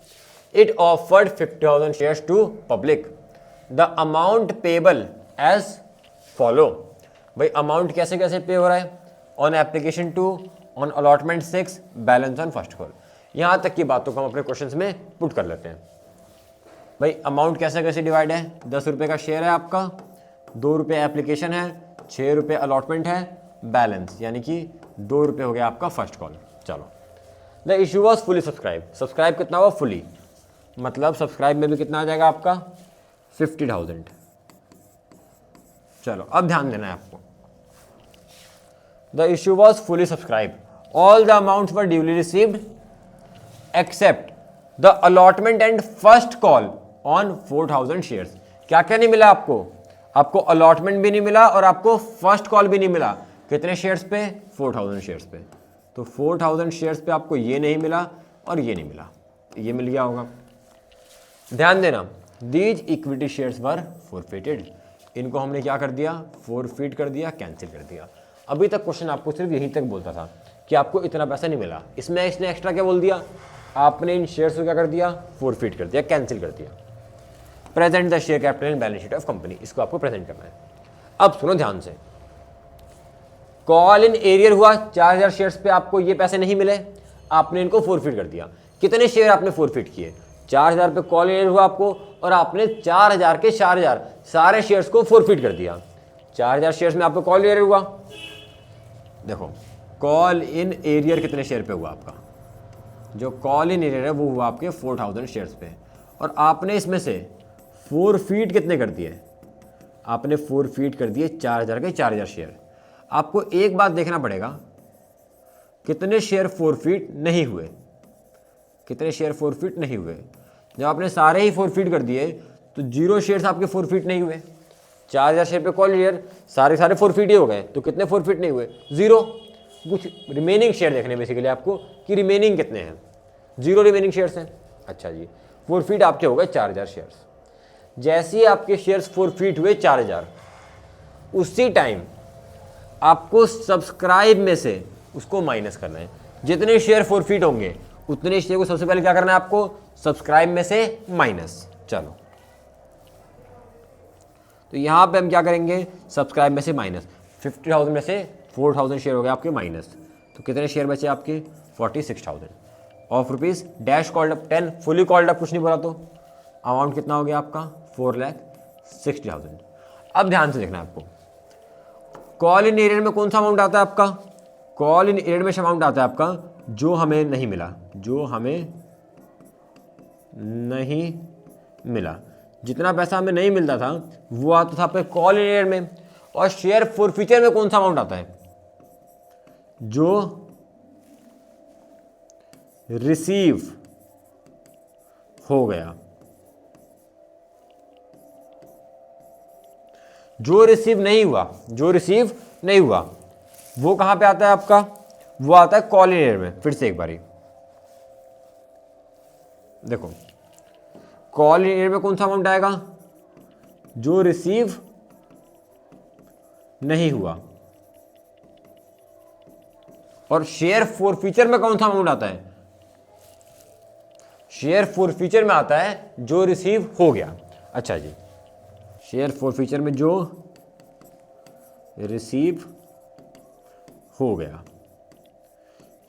A: It offered 50,000 shares to public, the amount payable as follow. भाई अमाउंट कैसे कैसे पे हो रहा है? On application 2, on allotment 6, balance on first call. यहां तक की बातों को हम अपने क्वेश्चंस में पुट कर लेते हैं। भाई अमाउंट कैसे कैसे डिवाइड है? 10 रुपये का शेयर है आपका, 2 रुपये एप्लीकेशन है, 6 रुपये अलॉटमेंट है, बैलेंस यानी कि 2 रुपये हो गया आपका फर्स्ट कॉल। चलो, the issue was fully subscribe कितना हुआ? फुली, मतलब सब्सक्राइब में भी कितना आ जाएगा आपका? 50,000। चलो अब ध्यान देना है आपको। The issue was fully subscribe, all the amounts were duly received accept the allotment and first call on 4,000 shares. क्या क्या नहीं मिला आपको? आपको अलॉटमेंट भी नहीं मिला और आपको फर्स्ट कॉल भी नहीं मिला। कितने शेयर्स पे? 4,000 शेयर्स पे। तो 4,000 शेयर्स पे आपको ये नहीं मिला और ये नहीं मिला, ये मिल गया होगा। ध्यान देना, these equity shares were forfeited, इनको हमने क्या कर दिया? फॉरफिट कर दिया, कैंसिल कर दिया। अभी तक क्वेश्चन आपको सिर्फ यहीं तक बोलता था कि आपको इतना पैसा नहीं मिला, इसमें इसने एक्स्ट्रा क्या बोल दिया? आपने इन शेयर्स को क्या कर दिया? फॉरफिट कर दिया, कैंसिल कर दिया। Present the share capital in balance sheet of company, इसको आपको प्रेजेंट करना है। अब सुनो ध्यान से, कॉल इन एरियर हुआ 4,000 शेयर्स पे, आपको ये पैसे नहीं मिले, आपने इनको फॉरफिट कर दिया। कितने शेयर आपने फॉरफिट किए? 4,000 पे कॉल इन एरियर हुआ आपको और आपने 4,000 के 4,000 सारे शेयर्स को फॉरफिट कर दिया। 4,000 शेयर्स में आपको कॉल इन एरियर हुआ। देखो कॉल इन एरियर कितने शेयर पे हुआ आपका? जो कॉल इन एरियर है वो हुआ आपके 4,000 शेयर्स पे, और आपने इसमें से फॉरफिट कितने कर दिए? आपने फॉरफिट कर दिए 4,000 के 4,000 शेयर। आपको एक बात देखना पड़ेगा, कितने शेयर फॉरफिट नहीं हुए, कितने शेयर फॉरफिट नहीं हुए। जब आपने सारे ही फॉरफिट कर दिए तो 0 शेयर्स आपके फॉरफिट नहीं हुए। 4,000 शेयर पे कॉल शेयर सारे फॉरफिट ही हो गए, तो कितने फॉरफिट नहीं हुए? 0। कुछ रिमेनिंग शेयर देखने बेसिकली आपको कि रिमेनिंग कितने हैं। 0 रिमेनिंग शेयर्स हैं। अच्छा जी, फॉरफिट आपके हो गए 4,000 शेयर्स। जैसे ही आपके शेयर्स फॉरफिट हुए 4,000, उसी टाइम आपको सब्सक्राइब में से उसको माइनस करना है। जितने शेयर फॉरफिट होंगे उतने शेयर को सबसे पहले क्या करना है आपको? सब्सक्राइब में से माइनस। चलो, तो यहां पे हम क्या करेंगे? सब्सक्राइब में से माइनस। 50,000 में से 4,000 शेयर हो गए आपके माइनस, तो कितने शेयर बचे आपके? 46,000 of rupees dash called up 10, fully called up कुछ नहीं बोला तो अमाउंट कितना हो गया आपका? 4,60,000। अब ध्यान से देखना है आपको, कॉल इन एरियर में कौन सा अमाउंट आता है आपका? कॉल इन एरियर में अमाउंट आता है आपका जो हमें नहीं मिला, जो हमें नहीं मिला। जितना पैसा हमें नहीं मिलता था वो आता था आपके कॉल इन एरियर में। और शेयर फॉरफिचर में कौन सा अमाउंट आता है? जो रिसीव हो गया, जो रिसीव नहीं हुआ, जो रिसीव नहीं हुआ वो कहां पे आता है आपका? वो आता है कॉल इन एरियर में। फिर से एक बारी देखो, कॉल इन एरियर में कौन सा अमाउंट आएगा? जो रिसीव नहीं हुआ। और शेयर फॉरफिचर में कौन सा अमाउंट आता है? शेयर फॉरफिचर में आता है जो रिसीव हो गया। अच्छा जी, शेयर फॉरफिचर में जो रिसीव हो गया,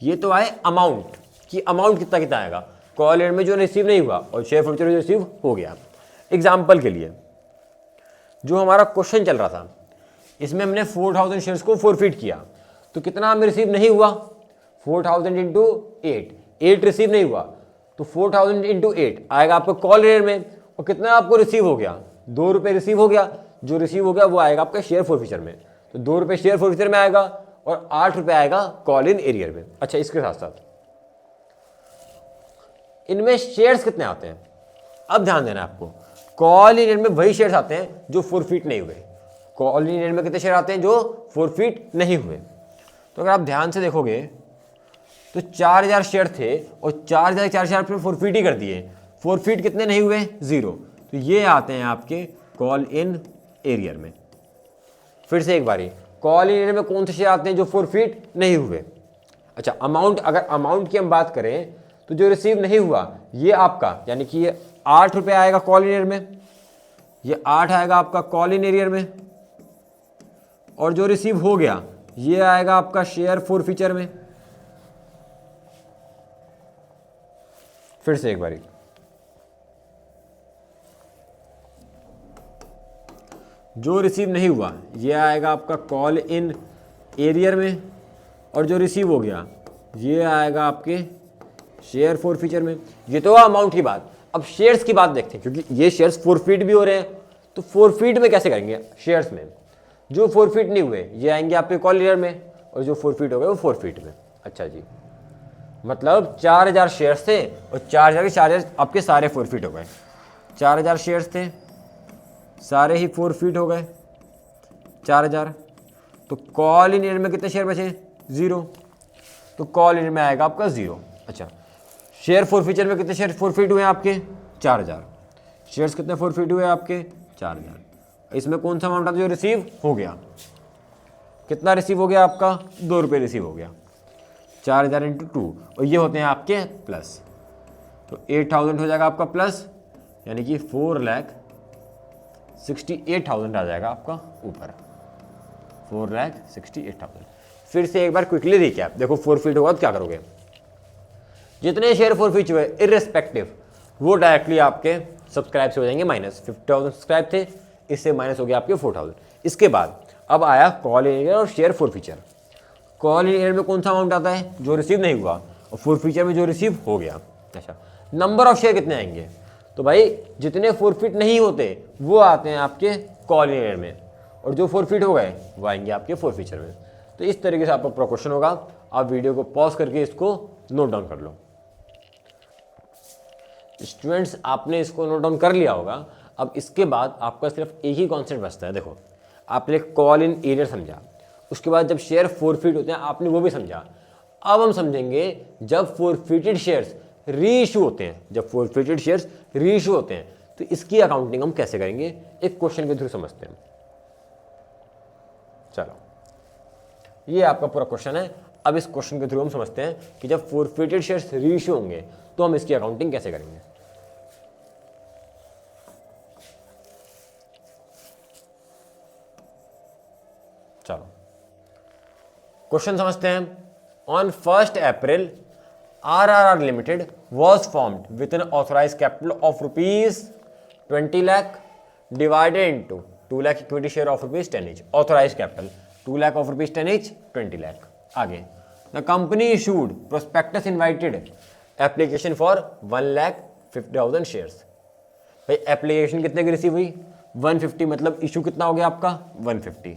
A: ये तो आए अमाउंट कि अमाउंट कितना कितना आएगा। कॉल एंड में जो रिसीव नहीं हुआ और शेयर फॉरफिचर में जो रिसीव हो गया। एग्जांपल के लिए जो हमारा क्वेश्चन चल रहा था, इसमें हमने 4,000 शेयर्स को फॉरफिट किया, तो कितना हमें रिसीव नहीं हुआ? 4,000 इंटू 8 रिसीव नहीं हुआ, तो 4,000 इंटू 8 आएगा आपको कॉल एरियर में। और कितना आपको रिसीव हो गया? 2 रुपये रिसीव हो गया। जो रिसीव हो गया वो आएगा आपका शेयर फॉरफिचर में, तो 2 रुपये शेयर फॉरफिचर में आएगा और 8 रुपये आएगा कॉल इन एरियर में। अच्छा, इसके साथ साथ इनमें शेयर्स कितने आते हैं? अब ध्यान देना आपको, कॉल इन में वही शेयर्स आते हैं जो फोरफीट नहीं हुए। कॉल इन में कितने शेयर आते हैं? जो फोरफीट नहीं हुए। तो अगर आप ध्यान से देखोगे तो 4000 शेयर थे और 4000 पे फोरफीट ही कर दिए। फोरफीट कितने नहीं हुए? 0। तो ये आते हैं आपके कॉल इन एरियर में। फिर से एक बारी, कॉल इन एरियर में कौन से शेयर आते हैं जो फोरफीट नहीं हुए? अच्छा, अमाउंट, अगर अमाउंट की हम बात करें तो जो रिसीव नहीं हुआ ये आपका, यानी कि ये 8 रुपये आएगा कॉल इन एरियर में, ये 8 आएगा आपका कॉल इन एरियर में, और जो रिसीव हो गया ये आएगा आपका शेयर फोरफीचर में। फिर से एक बारी, जो रिसीव नहीं हुआ ये आएगा आपका कॉल इन एरियर में, और जो रिसीव हो गया ये आएगा आपके शेयर फोरफीचर में। ये तो अमाउंट की बात। अब शेयर्स की बात देखते हैं, क्योंकि ये शेयर्स फोरफीट भी हो रहे हैं, तो फोरफीट में कैसे करेंगे? शेयर्स में जो फोरफीट नहीं हुए ये आएंगे आपके कॉल ईयर में, और जो फोरफीट हो गए वो फोरफीट में। अच्छा जी, मतलब 4000 शेयर्स थे और 4000 के 4000 आपके सारे फोरफीट हो गए। 4000 शेयर्स थे, सारे ही फोरफीट हो गए 4000। तो कॉल इन ईयर में कितने शेयर बचे? 0। तो कॉल इन में आएगा आपका 0। अच्छा, शेयर फोरफीचर में कितने शेयर फोरफीट हुए आपके? 4000। शेयर्स कितने फोरफीट हुए आपके? 4000। इसमें कौन सा अमाउंट आता जो रिसीव हो गया? कितना रिसीव हो गया आपका? 2 रुपये रिसीव हो गया। 4000 × 2, और ये होते हैं आपके प्लस, तो 8000 हो जाएगा आपका प्लस, यानी कि 4,68,000 आ जाएगा आपका ऊपर, 4,68,000। फिर से एक बार क्विकली रिकैप, देखो फोरफीट होगा तो क्या करोगे? जितने शेयर फोरफीट हुए इररिस्पेक्टिव, वो डायरेक्टली आपके सब्सक्राइब से हो जाएंगे माइनस। 50,000 सब्सक्राइब थे, इससे माइनस हो गया आपके 4000। इसके बाद अब आया कॉल इन एरियर और share forfeiture. Call in arrear में कौन सा अमाउंट आता है? जो रिसीव नहीं हुआ, और फोरफीचर में जो रिसीव हो गया। अच्छा, नंबर ऑफ शेयर कितने आएंगे? तो भाई जितने फोरफीट नहीं होते वो आते हैं आपके कॉल इन एरियर में, और जो फोरफीट हो गए वो आएंगे आपके फोरफीचर में। तो इस तरीके से आपका पूरा क्वेश्चन होगा। आप वीडियो को पॉज करके इसको नोट डाउन कर लो। स्टूडेंट्स, आपने इसको नोट डाउन कर लिया होगा। अब इसके बाद आपका सिर्फ एक ही कॉन्सेप्ट बचता है। देखो, आपने कॉल इन एरियर समझा, उसके बाद जब शेयर फोरफीट होते हैं आपने वो भी समझा। अब हम समझेंगे जब फोरफीटेड शेयर्स री इशू होते हैं, जब फोरफीटेड शेयर्स री इशू होते हैं तो इसकी अकाउंटिंग हम कैसे करेंगे, एक क्वेश्चन के थ्रू समझते हैं। चलो, ये आपका पूरा क्वेश्चन है। अब इस क्वेश्चन के थ्रू हम समझते हैं कि जब फोरफीटेड शेयर्स री इशू होंगे तो हम इसकी अकाउंटिंग कैसे करेंगे। चलो क्वेश्चन समझते हैं। On 1 April RRR Limited was formed with an authorized capital of ₹20 lakh divided into 2 lakh equity share of ₹10 each. Authorized capital 2 lakh of ₹10 each, 20 lakh. आगे, the company issued prospectus invited application for 1,50,000 shares. भाई application कितने की receive हुई? 150, मतलब issue कितना हो गया आपका? 150।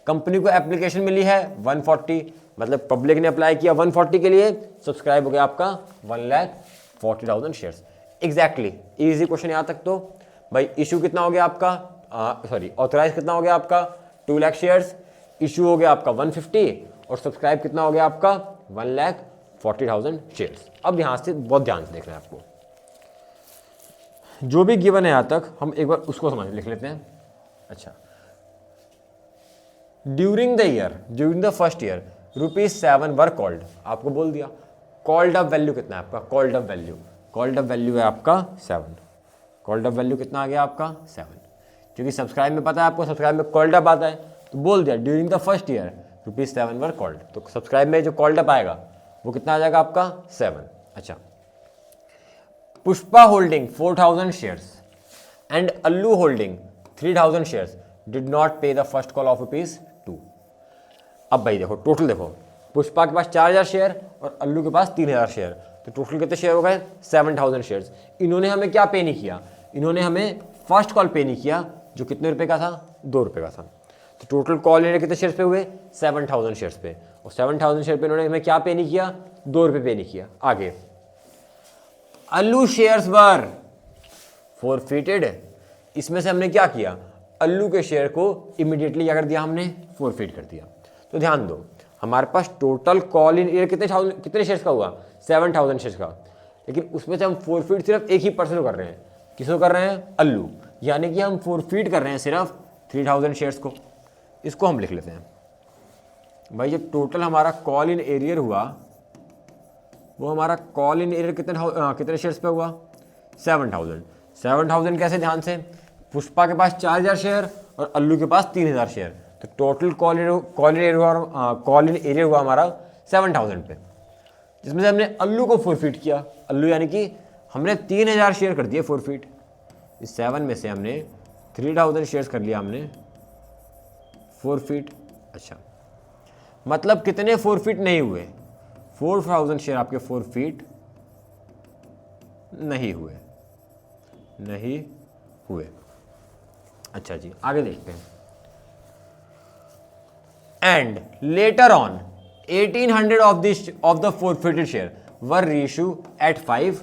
A: कंपनी को एप्लीकेशन मिली है 140, मतलब पब्लिक ने अप्लाई किया 140 के लिए, सब्सक्राइब हो गया आपका 1,40,000 शेयर्स। एग्जैक्टली, इजी क्वेश्चन यहाँ तक। तो भाई इशू कितना हो गया आपका? ऑथराइज कितना हो गया आपका? 2 लाख शेयर्स। इशू हो गया आपका 150, और सब्सक्राइब कितना हो गया आपका? 1,40,000 शेयर्स। अब यहाँ से बहुत ध्यान से देखना है आपको, जो भी गिवन है यहाँ तक हम एक बार उसको समझ लिख लेते हैं। अच्छा, during the year, during the first year ₹7 were called. आपको बोल दिया कॉल्ड अप वैल्यू कितना है आपका? Called up value, called up value है आपका 7। कॉल्ड अप वैल्यू कितना आ गया आपका? 7। क्योंकि सब्सक्राइब में पता है आपको, सब्सक्राइब में कॉल्ड अप आता है, तो बोल दिया during the first year ₹7 were called. तो सब्सक्राइब में जो कॉल्ड अप आएगा वो कितना आ जाएगा आपका? 7। अच्छा, Pushpa holding 4,000 shares and Allu holding 3,000 shares did not पे द फर्स्ट कॉल ऑफ ₹2। अब भाई देखो टोटल, देखो पुष्पा के पास 4,000 शेयर और अल्लू के पास 3,000 शेयर, तो टोटल कितने शेयर हो गए? 7,000 शेयर्स। इन्होंने हमें क्या पे नहीं किया? इन्होंने हमें फर्स्ट कॉल पे नहीं किया, जो कितने रुपए का था? 2 रुपये का था। तो टोटल कॉल इन्होंने कितने शेयर्स पे हुए? 7,000 शेयर्स पे, और 7,000 शेयर पे इन्होंने हमें क्या पे नहीं किया? 2 रुपये पे नहीं किया। आगे, अल्लू शेयर्स वर फोरफिटेड। इसमें से हमने क्या किया, अल्लू के शेयर को इमीडिएटली क्या कर दिया, हमने फोरफिट कर दिया। तो ध्यान दो, हमारे पास टोटल कॉल इन एयर कितने शेयर्स का हुआ, 7000 शेयर्स का, लेकिन उसमें से हम फोरफिट सिर्फ एक ही पर्सन को कर रहे हैं। किसको कर रहे हैं, अल्लू, यानी कि हम फोरफिट कर रहे हैं सिर्फ 3000 शेयर्स को। इसको हम लिख लेते हैं भाई, जो टोटल हमारा कॉल इन एरियर हुआ वो हमारा कॉल इन एरियर कितने शेयर्स पे हुआ, 7000। 7000 कैसे, ध्यान से, पुष्पा के पास 4000 शेयर और अल्लू के पास 3000 शेयर, तो टोटल कॉल इन एरियर हुआ हमारा 7000 पे, जिसमें से हमने अल्लू को फोरफिट किया। अल्लू यानी कि हमने 3000 शेयर कर दिए फोरफिट। इस 7 में से हमने 3000 शेयर्स कर लिया हमने फोरफिट। अच्छा, मतलब कितने फोरफिट नहीं हुए, 4000 शेयर आपके फोरफिट नहीं हुए। अच्छा जी, आगे देखते हैं। And later on 1800 of the forfeited share were reissue at 5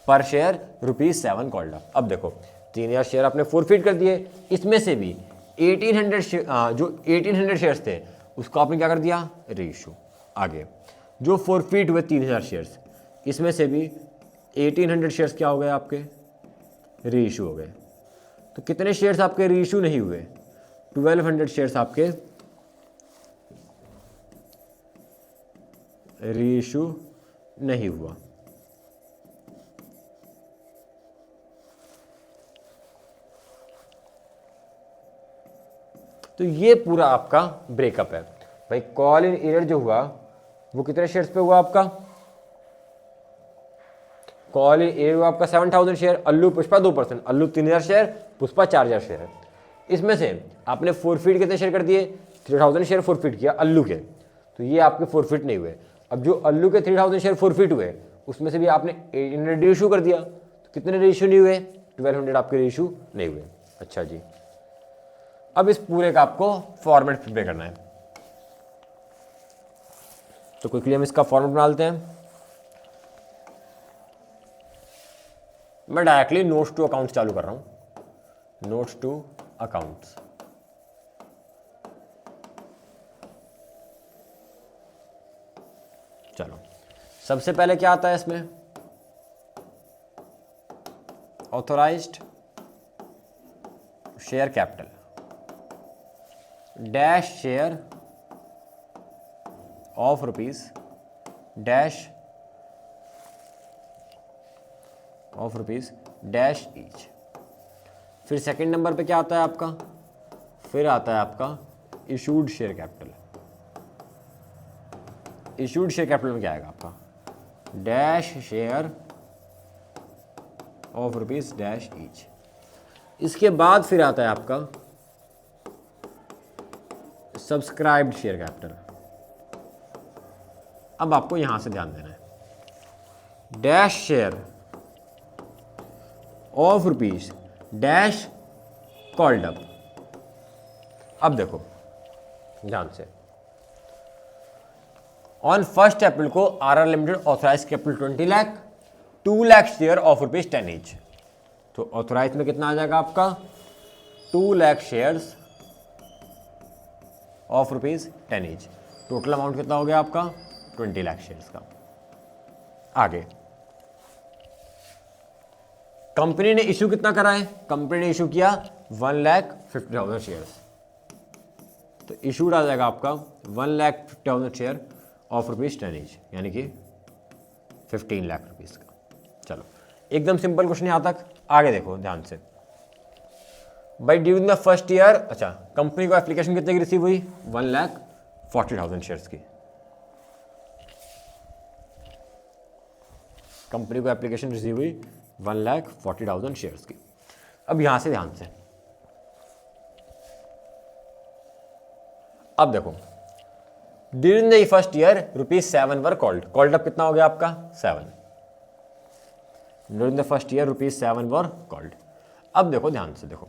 A: per share ₹7 called up. अब देखो 3000 शेयर आपने फोरफिट कर दिए, इसमें से भी 1800 शेयर्स थे उसको आपने क्या कर दिया, रीइश्यू। आगे जो फोरफिट हुए 3000 शेयर्स, इसमें से भी 1800 शेयर्स क्या हो गए आपके, रीइश्यू हो गए। तो कितने शेयर्स आपके रीइश्यू नहीं हुए, 1200 शेयर्स आपके रीइश्यू नहीं हुआ। तो ये पूरा आपका ब्रेकअप है भाई। कॉल इन एरियर जो हुआ वो कितने शेयर्स पे हुआ आपका, कॉल इन एरियर हुआ आपका 7000 शेयर, अल्लू पुष्पा 2%, अल्लू 3000 शेयर, पुष्पा 4000 शेयर। इसमें से आपने फोरफिट कितने शेयर कर दिए, 3000 शेयर फोरफिट किया अल्लू के, तो ये आपके फोरफिट नहीं हुए। अब जो अल्लू के 3000 शेयर फोरफिट हुए उसमें से भी आपने 800 रीइश्यू कर दिया, तो कितने रीइश्यू नहीं हुए, 1200 आपके रीइश्यू नहीं हुए। अच्छा जी, अब इस पूरे का आपको फॉर्मेट प्रिपेयर करना है, तो क्विकली हम इसका फॉर्मेट बना लेते हैं। मैं डायरेक्टली नोट्स टू अकाउंट्स चालू कर रहा हूं, नोट्स टू अकाउंट्स। चलो, सबसे पहले क्या आता है इसमें, authorised share capital dash share of rupees dash of rupees dash each. फिर सेकंड नंबर पे क्या आता है आपका, फिर आता है आपका issued share capital. Issued share capital में क्या आएगा आपका, dash share of rupees dash each. इसके बाद फिर आता है आपका सब्सक्राइब्ड शेयर कैपिटल। अब आपको यहां से ध्यान देना है, dash share of rupees dash called up. अब देखो ध्यान से, ऑन 1 अप्रैल को RR limited authorise capital 20 lakh, 2 lakh share of rupees 10 each. तो ऑथराइज में कितना आ जाएगा आपका, 2 lakh shares of rupees 10 each. Total amount कितना हो गया आपका, 20 लाख शेयर्स का। आगे कंपनी ने इश्यू कितना करा है, कंपनी ने इश्यू किया 1,50,000 शेयर्स, तो इशूड आ जाएगा आपका 1,50,000 शेयर ऑफ रुपीज 10 ईच, यानी कि 15 लाख रुपीज का। चलो, एकदम सिंपल क्वेश्चन यहां तक। आगे देखो ध्यान से भाई, ड्यूरिंग द फर्स्ट ईयर, अच्छा कंपनी को एप्लीकेशन कितने की रिसीव हुई, 1,40,000 शेयर्स की। कंपनी को एप्लीकेशन रिसीव हुई 1,40,000 शेयर्स की। अब यहां से ध्यान से, अब देखो during the first year ₹7 were called up. कितना हो गया आपका, 7। During the first year ₹7 were called. अब देखो ध्यान से, देखो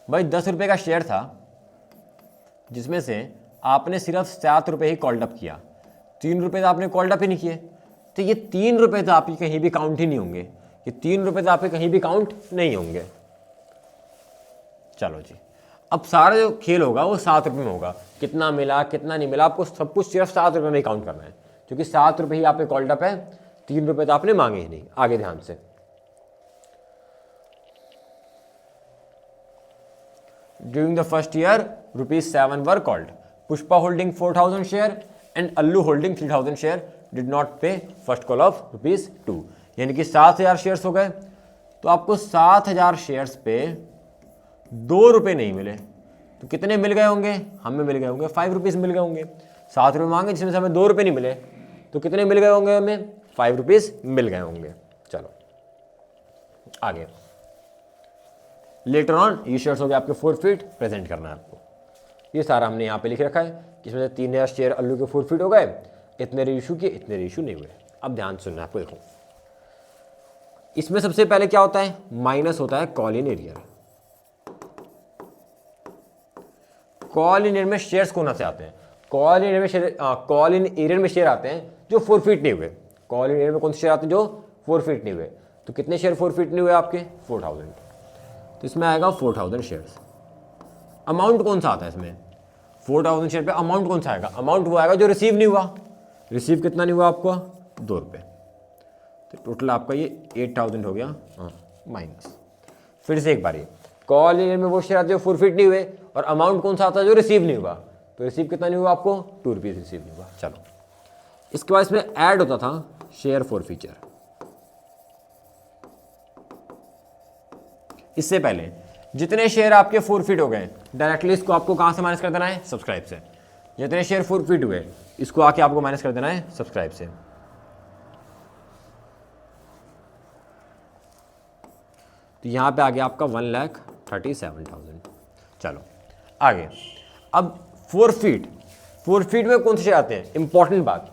A: भाई 10 रुपए का शेयर था, जिसमें से आपने सिर्फ 7 रुपए ही कॉल्ड अप किया, 3 रुपए तो आपने कॉल्ड अप ही नहीं किए। तो ये 3 रुपये तो आपके कहीं भी काउंट ही नहीं होंगे, ये 3 रुपये तो आपके कहीं भी काउंट नहीं होंगे। चलो जी, अब सारा जो खेल होगा वो 7 रुपये में होगा, कितना मिला कितना नहीं मिला आपको सब कुछ सिर्फ 7 रुपये में ही काउंट करना है, क्योंकि 7 रुपये ही आपके कॉल्ड अप है, 3 रुपये तो आपने मांगे ही नहीं। आगे ध्यान से, during the first year ₹7 were called, Pushpa holding 4000 share and Allu holding 3000 share did not पे फर्स्ट कॉल ऑफ ₹2, यानी कि 7000 शेयर्स हो गए। तो आपको 7000 शेयर्स पे 2 रुपये नहीं मिले, तो कितने मिल गए होंगे? हमें मिल गए होंगे 5 रुपीज़ मिल गए होंगे। 7 रुपये मांगे जिसमें से हमें 2 रुपये नहीं मिले, तो कितने मिल गए होंगे? हमें 5 रुपीज़ मिल गए होंगे। चलो आगे, लेटर ऑन ये शेयर्स हो गए आपके फोरफिट, प्रेजेंट करना है आपको। ये सारा हमने यहाँ पे लिख रखा है, इसमें से 3000 शेयर अल्लू के फोरफिट हो गए, इतने रीइशू किए, इतने रीइशू नहीं हुए। अब ध्यान सुनना आपको, देखो इसमें सबसे पहले क्या होता है? माइनस होता है call in arrear. Call in arrear में शेयर्स कौन से आते हैं? कॉल इन एरियर में शेयर, कॉल इन एरियर में शेयर आते हैं जो फोरफिट नहीं हुए। कॉल इन एरियर में कौन से शेयर आते हैं? जो फोरफिट नहीं हुए। तो कितने शेयर फोरफिट नहीं हुए आपके? 4000। तो इसमें आएगा 4000 शेयर्स। अमाउंट कौन सा आता है इसमें? 4000 शेयर पे अमाउंट कौन सा आएगा? अमाउंट वो आएगा जो रिसीव नहीं हुआ। रिसीव कितना नहीं हुआ आपको? 2 रुपये। तो टोटल आपका ये 8000 हो गया, हाँ माइनस। फिर से एक बार, ये कॉल इन में वो शेयर आते हैं जो फोरफिट नहीं हुए, और अमाउंट कौन सा आता है? जो रिसीव नहीं हुआ। तो रिसीव कितना नहीं हुआ आपको? 2 रुपीज़ रिसीव नहीं हुआ। चलो, इसके बाद इसमें ऐड होता था शेयर फॉरफीचर। इससे पहले जितने शेयर आपके फोरफिट हो गए, डायरेक्टली इसको आपको कहाँ से माइनस कर देना है? सब्सक्राइब से। जितने शेयर फोरफिट हुए इसको आके आपको माइनस कर देना है सब्सक्राइब से। तो यहाँ पे आ गया आपका 1,37,000। चलो आगे, अब फोरफिट में कौन से शेयर आते हैं? इंपॉर्टेंट बात,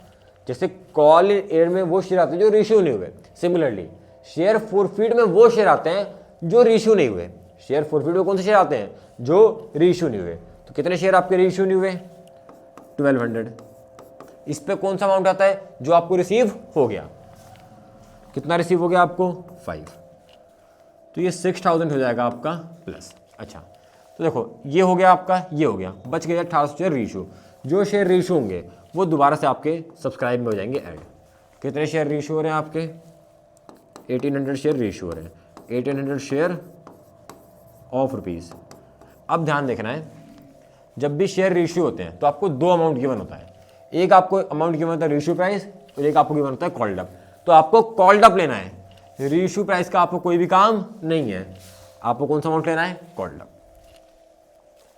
A: जैसे कॉल इन एयर में वो शेयर आते हैं जो रेशियो नहीं हुए। सिमिलरली शेयर फोरफिट में वो शेयर आते हैं जो रेशियो नहीं हुए। शेयर फोरफिट में कौन से शेयर आते हैं? जो रेशियो नहीं हुए। तो कितने शेयर आपके रेशियो नहीं हुए? 1200। इस पे कौन सा अमाउंट आता है? जो आपको रिसीव हो गया। कितना रिसीव हो गया आपको? 5। तो ये 6000 हो जाएगा आपका प्लस। अच्छा, तो देखो ये हो गया आपका, ये हो गया, बच गया 1800 शेयर रेशियो। जो शेयर रेशियो होंगे वो दोबारा से आपके सब्सक्राइब में हो जाएंगे ऐड। कितने शेयर रेशियो हो रहे हैं आपके? 1800 शेयर रेशियो हो रहे हैं। 1800 शेयर ऑफ रुपीज़। अब ध्यान देखना है, जब भी शेयर रेशियो होते हैं तो आपको 2 अमाउंट गिवन होता है। एक आपको अमाउंट गिवन होता है रेशियो प्राइस, और एक आपको गिवन होता है कॉल्ड अप। तो आपको कॉल्ड अप लेना है। रेशियो प्राइस का आपको कोई भी काम नहीं है, आपको कौन सा अमाउंट लेना है? Called up.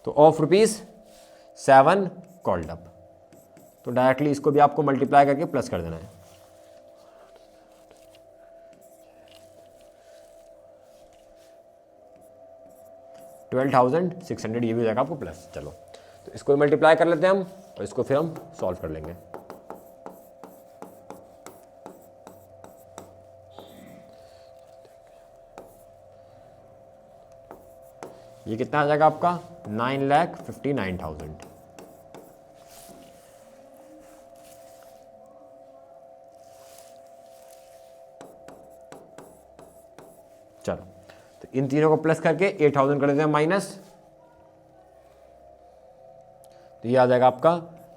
A: तो ऑफ ₹7 कॉल्ड अप। तो डायरेक्टली इसको भी आपको मल्टीप्लाई करके प्लस कर देना है। $12,600 ये भी हो जाएगा आपको प्लस। चलो, तो इसको मल्टीप्लाई कर लेते हैं हम, और इसको फिर हम सॉल्व कर लेंगे। ये कितना आ जाएगा आपका? 9,59,000। चलो, तो इन तीनों को प्लस करके 8000 कर देते हैं माइनस। तो ये आ जाएगा आपका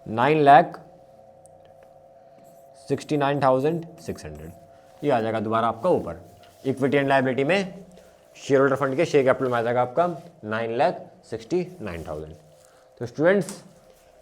A: 9,69,600। ये आ जाएगा दोबारा आपका ऊपर। इक्विटी एंड लायबिलिटी में शेयर होल्डर फंड के शेयर कैपिटल में आ जाएगा आपका 9,69,000। तो स्टूडेंट्स,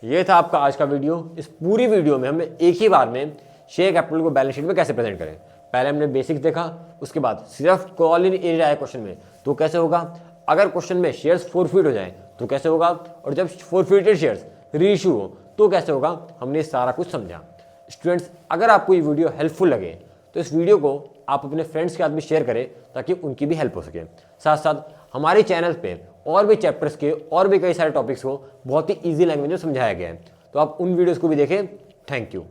A: ये था आपका आज का वीडियो। इस पूरी वीडियो में हमने एक ही बार में शेयर कैपिटल को बैलेंस शीट में कैसे प्रेजेंट करें। पहले हमने बेसिक्स देखा, उसके बाद सिर्फ कॉल इन एरिया आया क्वेश्चन में तो कैसे होगा, अगर क्वेश्चन में शेयर्स फोरफिट हो जाए तो कैसे होगा, और जब फोरफिटेड शेयर्स रीइश्यू हो तो कैसे होगा, हमने सारा कुछ समझा। स्टूडेंट्स, अगर आपको ये वीडियो हेल्पफुल लगे तो इस वीडियो को आप अपने फ्रेंड्स के साथ भी शेयर करें ताकि उनकी भी हेल्प हो सके। साथ साथ हमारे चैनल पे और भी चैप्टर्स के और भी कई सारे टॉपिक्स को बहुत ही ईजी लैंग्वेज में समझाया गया है, तो आप उन वीडियोज़ को भी देखें। Thank you.